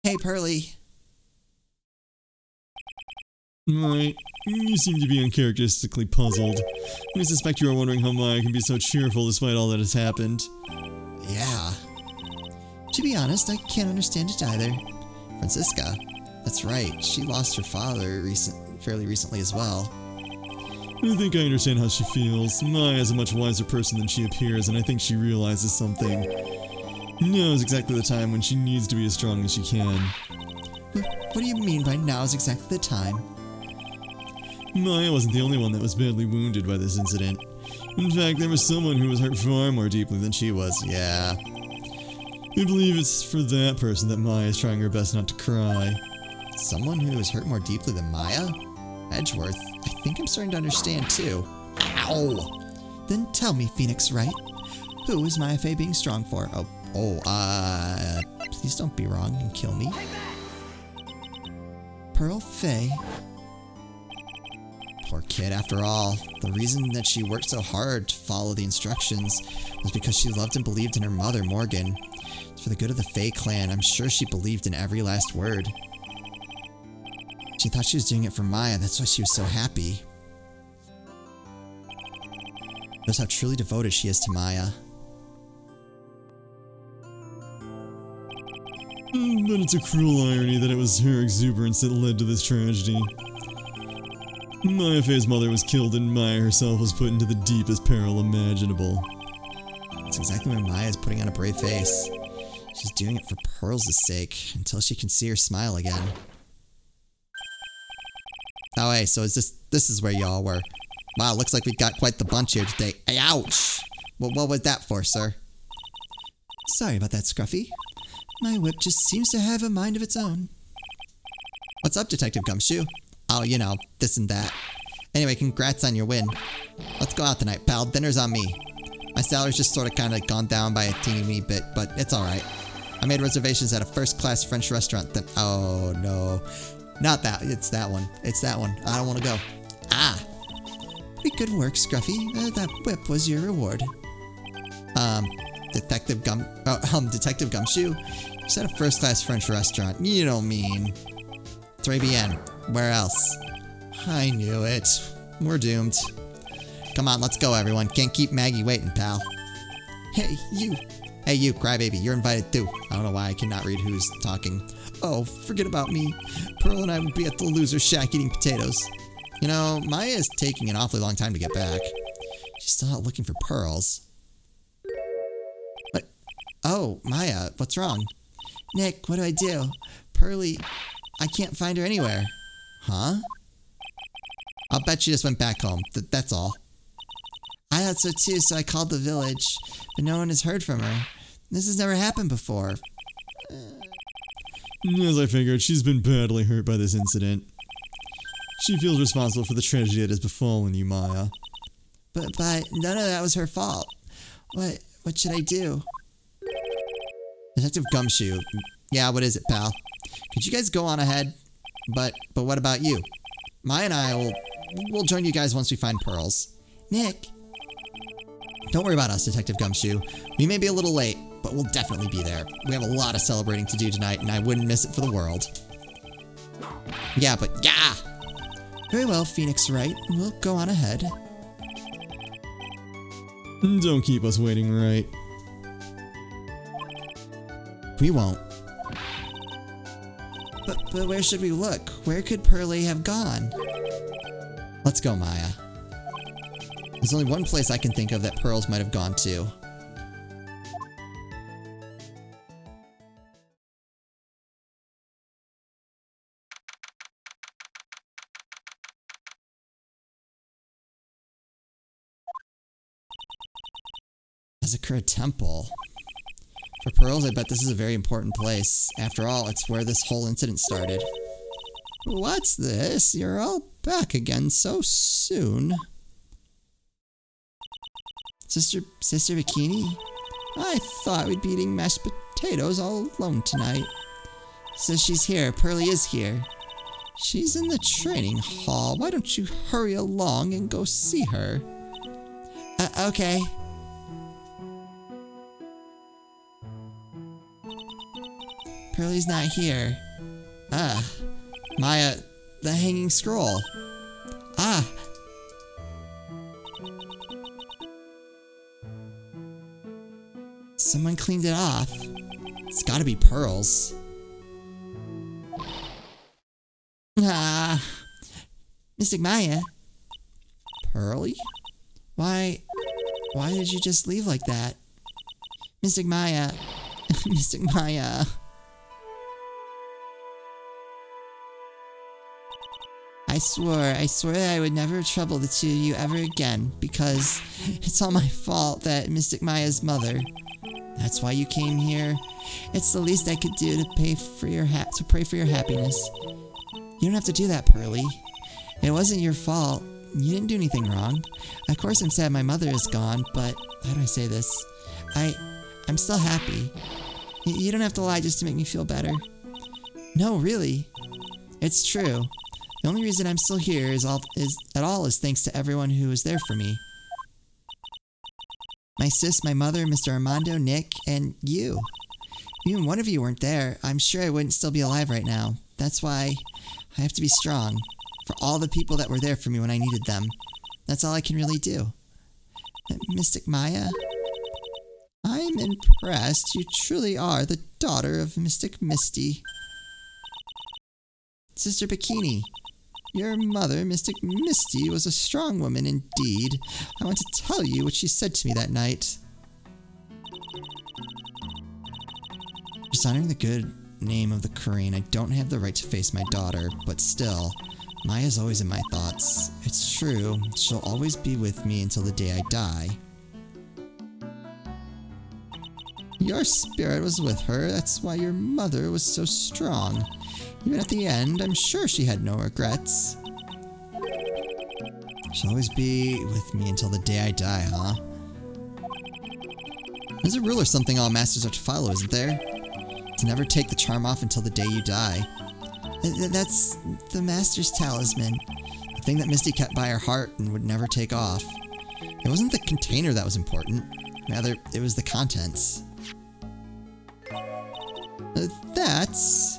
Hey, Pearly. Right. You seem to be uncharacteristically puzzled. I suspect you are wondering how Maya can be so cheerful despite all that has happened. Yeah. To be honest, I can't understand it either. Francisca. That's right. She lost her father fairly recently as well. I think I understand how she feels. Maya is a much wiser person than she appears, and I think she realizes something. Now is exactly the time when she needs to be as strong as she can. What do you mean by now is exactly the time? Maya wasn't the only one that was badly wounded by this incident. In fact, there was someone who was hurt far more deeply than she was. Yeah. I believe it's for that person that Maya is trying her best not to cry. Someone who was hurt more deeply than Maya? Edgeworth, I think I'm starting to understand too. Ow! Then tell me, Phoenix Wright, who is Maya Fey being strong for? Please don't be wrong and kill me. Pearl Fey. Poor kid, after all. The reason that she worked so hard to follow the instructions was because she loved and believed in her mother, Morgan. For the good of the Fey clan, I'm sure she believed in every last word. She thought she was doing it for Maya, that's why she was so happy. Knows how truly devoted she is to Maya. But it's a cruel irony that it was her exuberance that led to this tragedy. Maya Fey's mother was killed and Maya herself was put into the deepest peril imaginable. That's exactly why Maya is putting on a brave face. She's doing it for Pearl's sake, until she can see her smile again. Oh, hey, so this is where y'all were. Wow, looks like we've got quite the bunch here today. Hey, ouch! What was that for, sir? Sorry about that, Scruffy. My whip just seems to have a mind of its own. What's up, Detective Gumshoe? Oh, you know, this and that. Anyway, congrats on your win. Let's go out tonight, pal. Dinner's on me. My salary's just sort of kind of gone down by a teeny weeny bit, but it's alright. I made reservations at a first-class French restaurant that... Oh, no. Not that. It's that one. It's that one. I don't want to go. Ah! Pretty good work, Scruffy. That whip was your reward. Detective Gumshoe? You said a first-class French restaurant. You don't mean... Très bien. Where else? I knew it. We're doomed. Come on, let's go, everyone. Can't keep Maggie waiting, pal. Hey, you. Hey, you, crybaby. You're invited, too. I don't know why I cannot read who's talking. Oh, forget about me. Pearl and I would be at the loser shack eating potatoes. You know, Maya is taking an awfully long time to get back. She's still out looking for pearls. What? Oh, Maya, what's wrong? Nick, what do I do? Pearly, I can't find her anywhere. Huh? I'll bet she just went back home. That's all. I thought so too, so I called the village. But no one has heard from her. This has never happened before. As I figured, she's been badly hurt by this incident. She feels responsible for the tragedy that has befallen you, Maya. But none of that was her fault. What should I do? Detective Gumshoe. Yeah, what is it, pal? Could you guys go on ahead? But what about you? Maya and I we'll join you guys once we find pearls. Nick. Don't worry about us, Detective Gumshoe. We may be a little late, but we'll definitely be there. We have a lot of celebrating to do tonight, and I wouldn't miss it for the world. Yeah, but yeah! Very well, Phoenix Wright. We'll go on ahead. Don't keep us waiting, Wright. We won't. But where should we look? Where could Pearly have gone? Let's go, Maya. There's only one place I can think of that pearls might have gone to. Azakura Temple. For pearls, I bet this is a very important place. After all, it's where this whole incident started. What's this? You're all back again so soon. Sister Bikini? I thought we'd be eating mashed potatoes all alone tonight. So she's here. Pearly is here. She's in the training hall. Why don't you hurry along and go see her? Okay. Pearly's not here. Maya, the hanging scroll. Someone cleaned it off. It's gotta be Pearl's. Mystic Maya? Pearly? Why did you just leave like that? Mystic Maya. Mystic Maya. I swore that I would never trouble the two of you ever again, because it's all my fault that Mystic Maya's mother. That's why you came here. It's the least I could do to pray for your happiness. You don't have to do that, Pearly. It wasn't your fault. You didn't do anything wrong. Of course I'm sad my mother is gone, but how do I say this? I'm still happy. You don't have to lie just to make me feel better. No, really. It's true. The only reason I'm still here is thanks to everyone who was there for me. My sis, my mother, Mr. Armando, Nick, and you. Even one of you weren't there. I'm sure I wouldn't still be alive right now. That's why I have to be strong. For all the people that were there for me when I needed them. That's all I can really do. Mystic Maya? I'm impressed. You truly are the daughter of Mystic Misty. Sister Bikini. Your mother, Mystic Misty, was a strong woman indeed. I want to tell you what she said to me that night. Just honoring the good name of the Korean, I don't have the right to face my daughter, but still, Maya's always in my thoughts. It's true, she'll always be with me until the day I die. Your spirit was with her, that's why your mother was so strong. Even at the end, I'm sure she had no regrets. She'll always be with me until the day I die, huh? There's a rule or something all masters are to follow, isn't there? To never take the charm off until the day you die. That's the master's talisman. The thing that Misty kept by her heart and would never take off. It wasn't the container that was important. Rather, it was the contents. That's...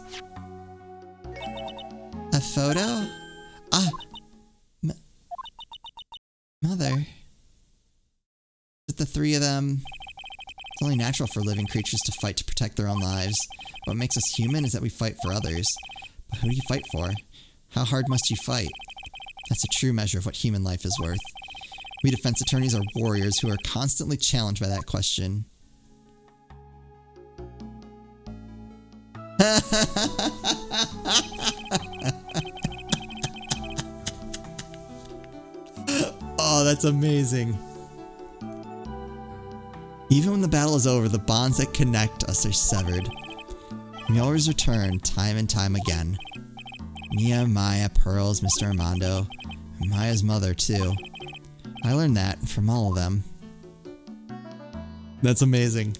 a photo? Mother. With the three of them... It's only natural for living creatures to fight to protect their own lives. What makes us human is that we fight for others. But who do you fight for? How hard must you fight? That's a true measure of what human life is worth. We defense attorneys are warriors who are constantly challenged by that question. Oh, that's amazing. Even when the battle is over, the bonds that connect us are severed. We always return, time and time again. Mia, Maya, Pearls, Mr. Armando, and Maya's mother, too. I learned that from all of them. That's amazing.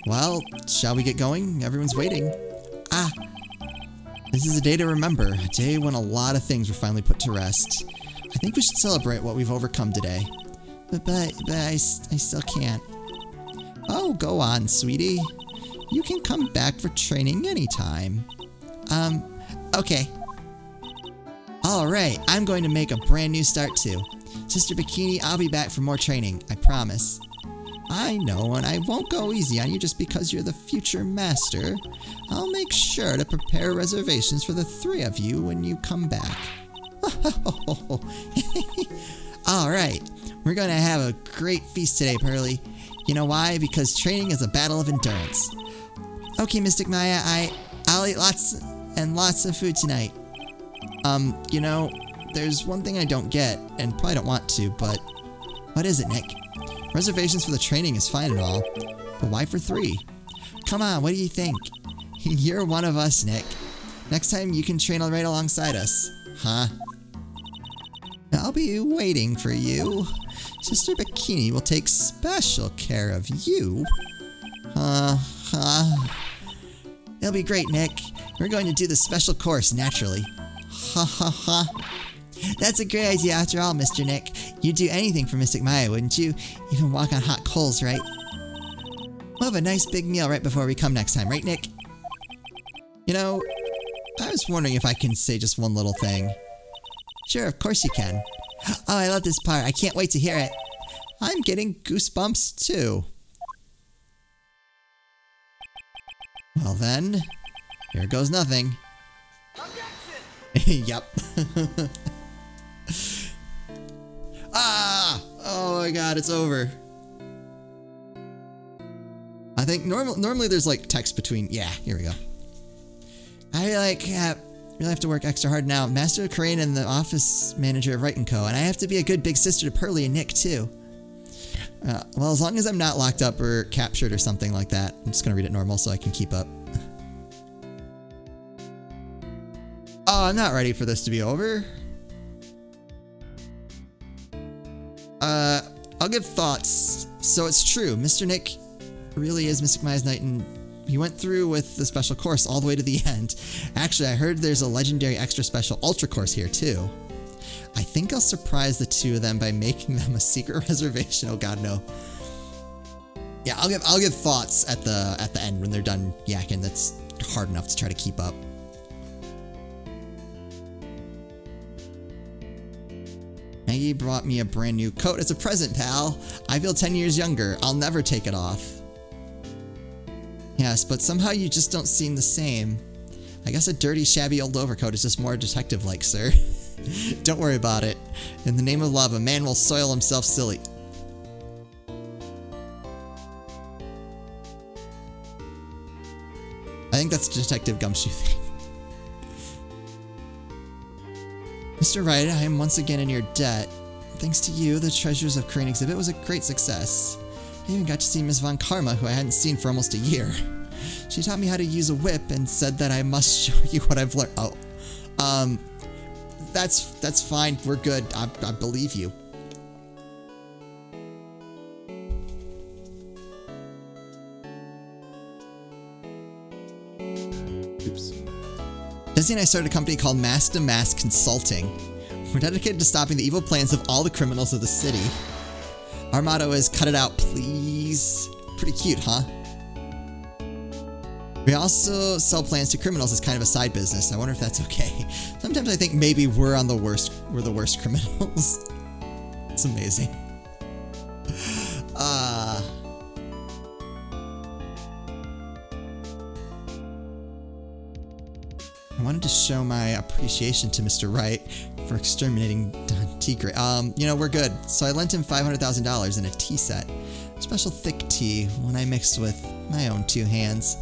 Well, shall we get going? Everyone's waiting. This is a day to remember. A day when a lot of things were finally put to rest. I think we should celebrate what we've overcome today. But I still can't. Oh, go on, sweetie. You can come back for training anytime. Okay. Alright, I'm going to make a brand new start too. Sister Bikini, I'll be back for more training, I promise. I know, and I won't go easy on you just because you're the future master. I'll make sure to prepare reservations for the three of you when you come back. Alright, we're going to have a great feast today, Pearly. You know why? Because training is a battle of endurance. Okay, Mystic Maya, I'll eat lots and lots of food tonight. You know, there's one thing I don't get, and probably don't want to, but what is it, Nick? Reservations for the training is fine and all, but why for three? Come on, what do you think? You're one of us, Nick. Next time you can train right alongside us, huh? I'll be waiting for you. Sister Bikini will take special care of you. It'll be great, Nick. We're going to do the special course naturally. Ha ha ha. That's a great idea after all, Mr. Nick. You'd do anything for Mystic Maya, wouldn't you? Even walk on hot coals, right? We'll have a nice big meal right before we come next time, right, Nick? You know, I was wondering if I can say just one little thing. Sure, of course you can. Oh, I love this part. I can't wait to hear it. I'm getting goosebumps too. Well then, here goes nothing. Yep. Ah! Oh my god, it's over. I think normally there's like text between. Yeah, here we go. I really have to work extra hard now. Master Crane and the office manager of Wright & Co. And I have to be a good big sister to Pearly and Nick too. Well, as long as I'm not locked up or captured or something like that. I'm just gonna read it normal so I can keep up. Oh, I'm not ready for this to be over. I'll give thoughts. So it's true, Mr. Nick really is Mystic Maya's knight, and he went through with the special course all the way to the end. Actually, I heard there's a legendary extra special ultra course here too. I think I'll surprise the two of them by making them a secret reservation. Oh god, no. Yeah, I'll give thoughts at the end when they're done yakking. That's hard enough to try to keep up. Maggie brought me a brand new coat as a present, pal. I feel 10 years younger. I'll never take it off. Yes, but somehow you just don't seem the same. I guess a dirty, shabby old overcoat is just more detective-like, sir. Don't worry about it. In the name of love, a man will soil himself silly. I think that's a Detective Gumshoe thing. Mr. Wright, I am once again in your debt. Thanks to you, the Treasures of Crane exhibit was a great success. I even got to see Miss Von Karma, who I hadn't seen for almost a year. She taught me how to use a whip and said that I must show you what I've learned. Oh, that's fine. We're good. I believe you. Oops. Jesse and I started a company called Mask to Mask Consulting. We're dedicated to stopping the evil plans of all the criminals of the city. Our motto is, cut it out, please. Pretty cute, huh? We also sell plans to criminals as kind of a side business. I wonder if that's okay. Sometimes I think maybe we're the worst criminals. It's amazing. I wanted to show my appreciation to Mr. Wright for exterminating Don Tigre. You know, we're good. So I lent him $500,000 in a tea set. Special thick tea, one I mixed with my own two hands.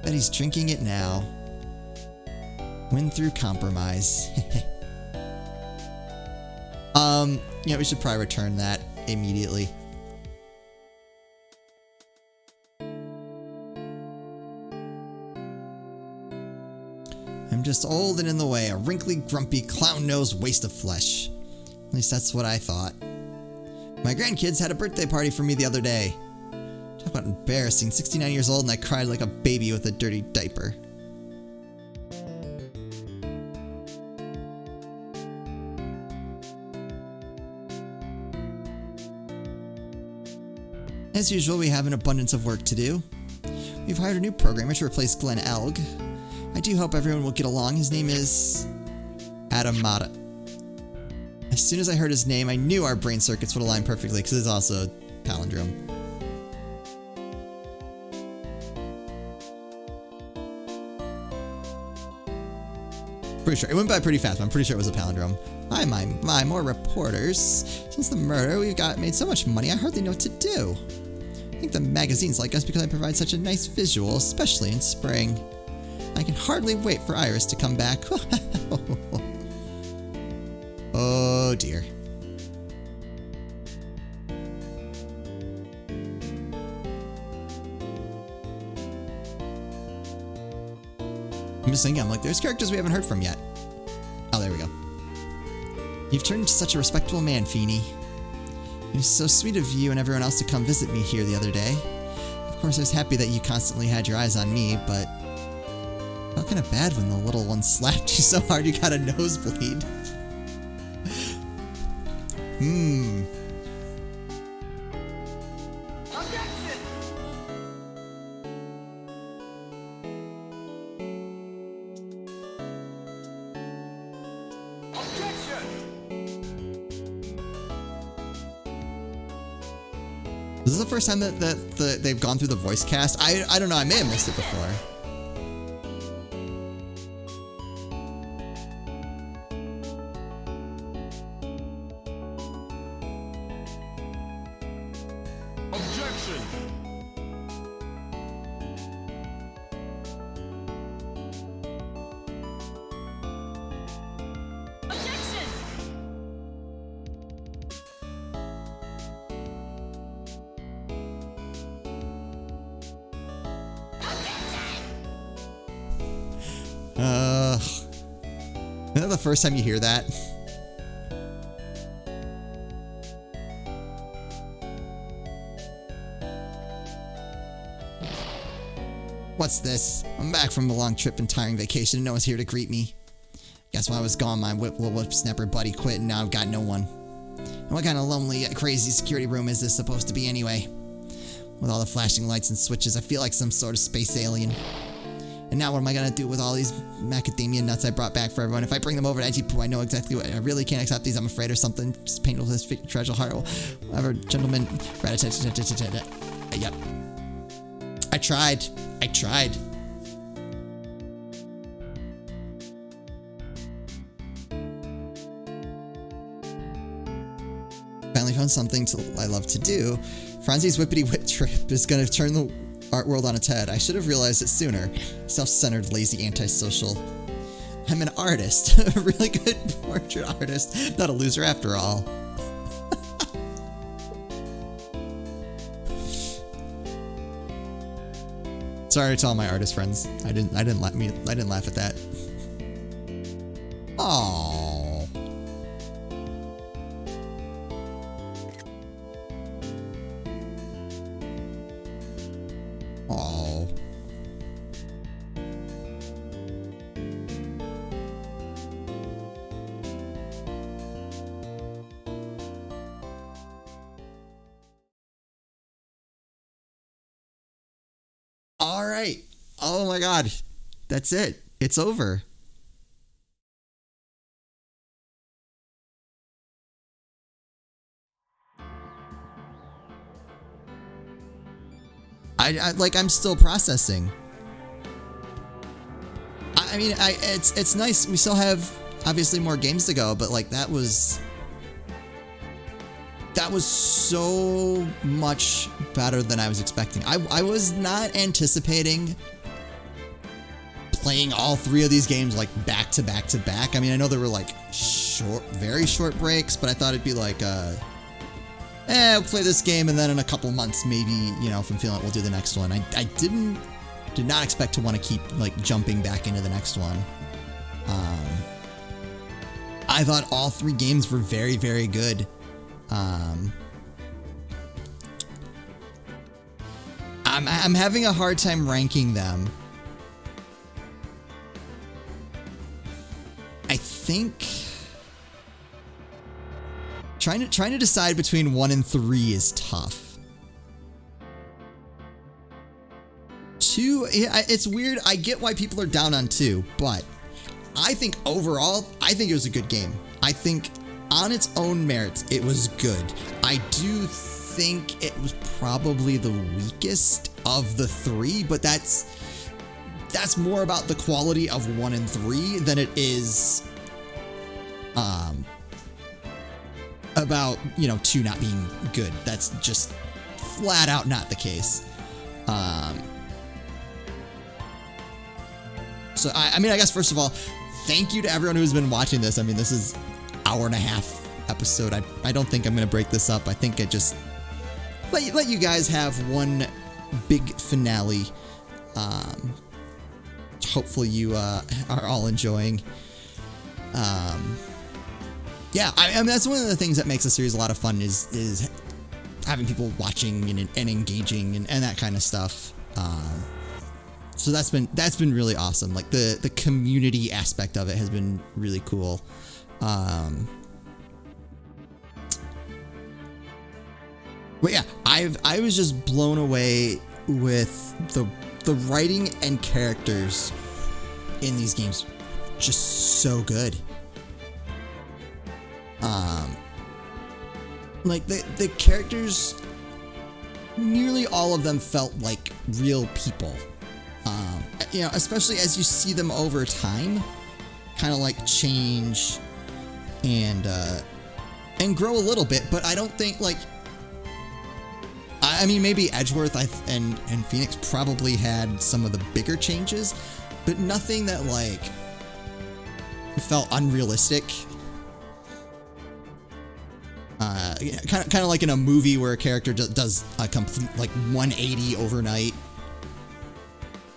Bet he's drinking it now. Win through compromise. Yeah, we should probably return that immediately. I'm just old and in the way, a wrinkly, grumpy, clown-nosed waste of flesh. At least that's what I thought. My grandkids had a birthday party for me the other day. Talk about embarrassing, 69 years old and I cried like a baby with a dirty diaper. As usual, we have an abundance of work to do. We've hired a new programmer to replace Glenn Elg. I do hope everyone will get along. His name is Adamata. As soon as I heard his name, I knew our brain circuits would align perfectly because it's also a palindrome. Pretty sure. It went by pretty fast, but I'm pretty sure it was a palindrome. My, more reporters. Since the murder, we've made so much money, I hardly know what to do. I think the magazines like us because I provide such a nice visual, especially in spring. I can hardly wait for Iris to come back. Oh dear. I'm just thinking, I'm like, there's characters we haven't heard from yet. Oh, there we go. You've turned into such a respectable man, Feeny. It was so sweet of you and everyone else to come visit me here the other day. Of course, I was happy that you constantly had your eyes on me, but I felt kind of bad when the little one slapped you so hard you got a nosebleed. Objection! Objection! This is the first time that they've gone through the voice cast. I don't know. I may have missed it before. Objection! Objection! Isn't that the first time you hear that? What's this? I'm back from a long trip and tiring vacation and no one's here to greet me. Guess while I was gone, my whipsnapper buddy quit and now I've got no one. And what kind of lonely, crazy security room is this supposed to be anyway? With all the flashing lights and switches, I feel like some sort of space alien. And now what am I gonna do with all these macadamia nuts I brought back for everyone? If I bring them over to Edgy Poo, I know exactly what. I really can't accept these, I'm afraid, or something. Just painful this fragile heart. Whatever, gentlemen. Yep. I tried. Finally found something I love to do. Franzi's Whippity Whip trip is gonna turn the art world on its head. I should have realized it sooner. Self-centered, lazy, antisocial. I'm an artist. A really good portrait artist. Not a loser after all. Sorry to all my artist friends. I didn't laugh at that. Aww. Oh. All right. Oh my God. That's it. It's over. I'm still processing. I mean, it's nice. We still have obviously more games to go, but like that was so much better than I was expecting. I was not anticipating playing all three of these games like back to back to back. I mean, I know there were like very short breaks, but I thought it'd be like we'll play this game and then in a couple months maybe, you know, if I'm feeling it, we'll do the next one. I did not expect to want to keep like jumping back into the next one. I thought all three games were very, very good. I'm having a hard time ranking them. I think trying to decide between 1 and 3 is tough. 2, yeah, it's weird. I get why people are down on 2, but I think overall, I think it was a good game. I think on its own merits, it was good. I do think it was probably the weakest of the 3, but that's more about the quality of 1 and 3 than it is about, you know, 2 not being good. That's just flat out not the case. So I mean, I guess first of all, thank you to everyone who's been watching this. I mean, this is hour and a half episode. I don't think I'm going to break this up. I think I just let you guys have one big finale. Hopefully you are all enjoying. yeah, I mean, that's one of the things that makes the series a lot of fun is having people watching and engaging and that kind of stuff. So that's been really awesome. Like the community aspect of it has been really cool. But yeah, I was just blown away with the writing and characters in these games, just so good. Like the characters, nearly all of them felt like real people. You know, especially as you see them over time, kind of like change and grow a little bit. But I don't think like, I mean, maybe Edgeworth and Phoenix probably had some of the bigger changes, but nothing that like felt unrealistic. Kind of like in a movie where a character does a complete like 180 overnight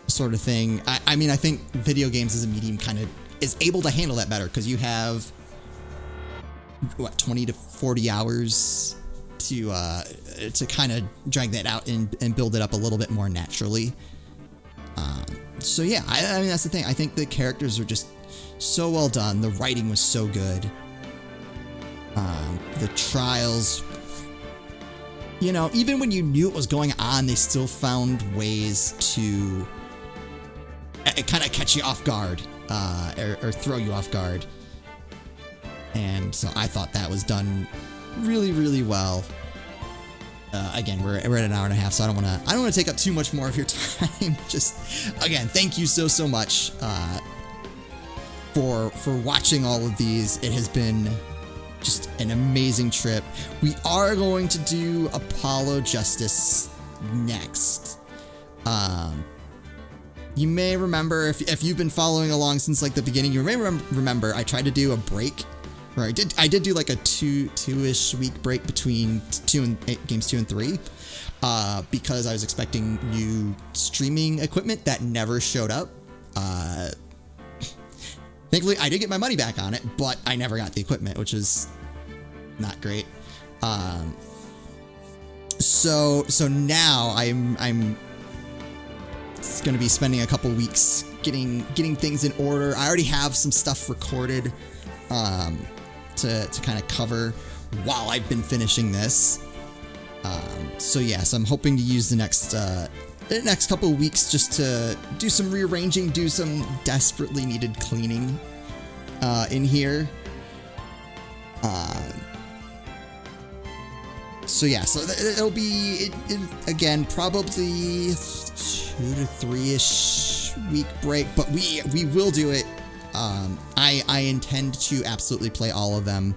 sort of thing. I mean, I think video games as a medium kind of is able to handle that better because you have 20 to 40 hours to kind of drag that out and build it up a little bit more naturally. So yeah, I mean, that's the thing. I think the characters are just so well done. The writing was so good. The trials, you know, even when you knew what was going on, they still found ways to kind of catch you off guard, or throw you off guard. And so I thought that was done really, really well. Again, we're at an hour and a half, so I don't want to take up too much more of your time. Just again, thank you so much for watching all of these. It has been just an amazing trip. We are going to do Apollo Justice next. You may remember if you've been following along since like the beginning, you may remember I tried to do a break. Or I did do like a two-ish week break between games 2 and 3, because I was expecting new streaming equipment that never showed up. Thankfully, I did get my money back on it, but I never got the equipment, which is not great. So now I'm going to be spending a couple weeks getting things in order. I already have some stuff recorded to kind of cover while I've been finishing this. So yes, I'm hoping to use the next couple of weeks just to do some rearranging, do some desperately needed cleaning in here. So yeah, so it'll be again probably 2 to 3-ish week break, but we will do it. I intend to absolutely play all of them.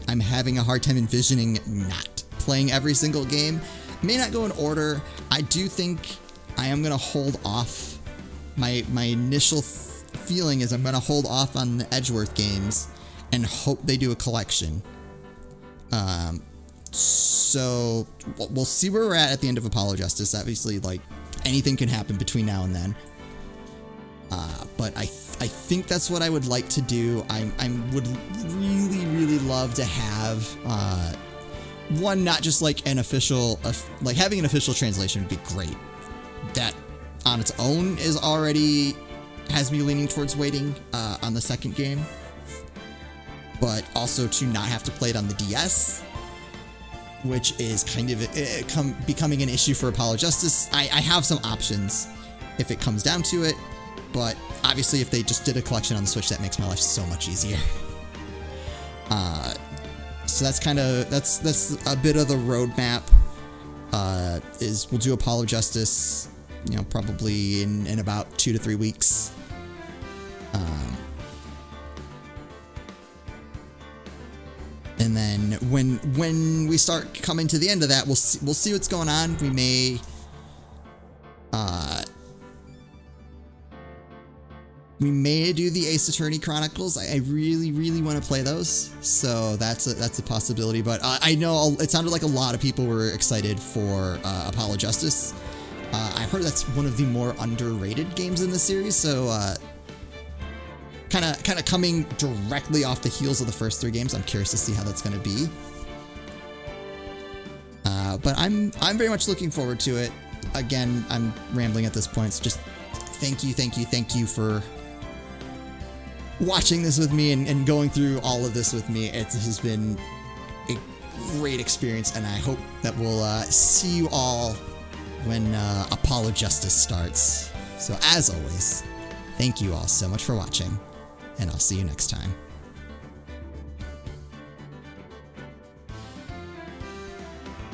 I'm having a hard time envisioning not playing every single game. May not go in order. I do think I am going to hold off. My initial feeling is I'm going to hold off on the Edgeworth games and hope they do a collection. So we'll see where we're at the end of Apollo Justice. Obviously, like anything can happen between now and then. But I think that's what I would like to do. I would really, really love to have one, not just like an official, like having an official translation would be great. That on its own has me leaning towards waiting on the second game. But also to not have to play it on the DS, which is kind of becoming an issue for Apollo Justice. I have some options if it comes down to it. But obviously, if they just did a collection on the Switch, that makes my life so much easier. So that's a bit of the roadmap. Is we'll do Apollo Justice, you know, probably in about 2 to 3 weeks. And then when we start coming to the end of that, we'll see what's going on. We may. We may do the Ace Attorney Chronicles. I really, really want to play those, so that's a possibility. But I know it sounded like a lot of people were excited for Apollo Justice. I've heard that's one of the more underrated games in the series, so kind of coming directly off the heels of the first 3 games. I'm curious to see how that's going to be. But I'm very much looking forward to it. Again, I'm rambling at this point. So just thank you for watching this with me and going through all of this with me. It has been a great experience, and I hope that we'll see you all when Apollo Justice starts. So as always, thank you all so much for watching, and I'll see you next time.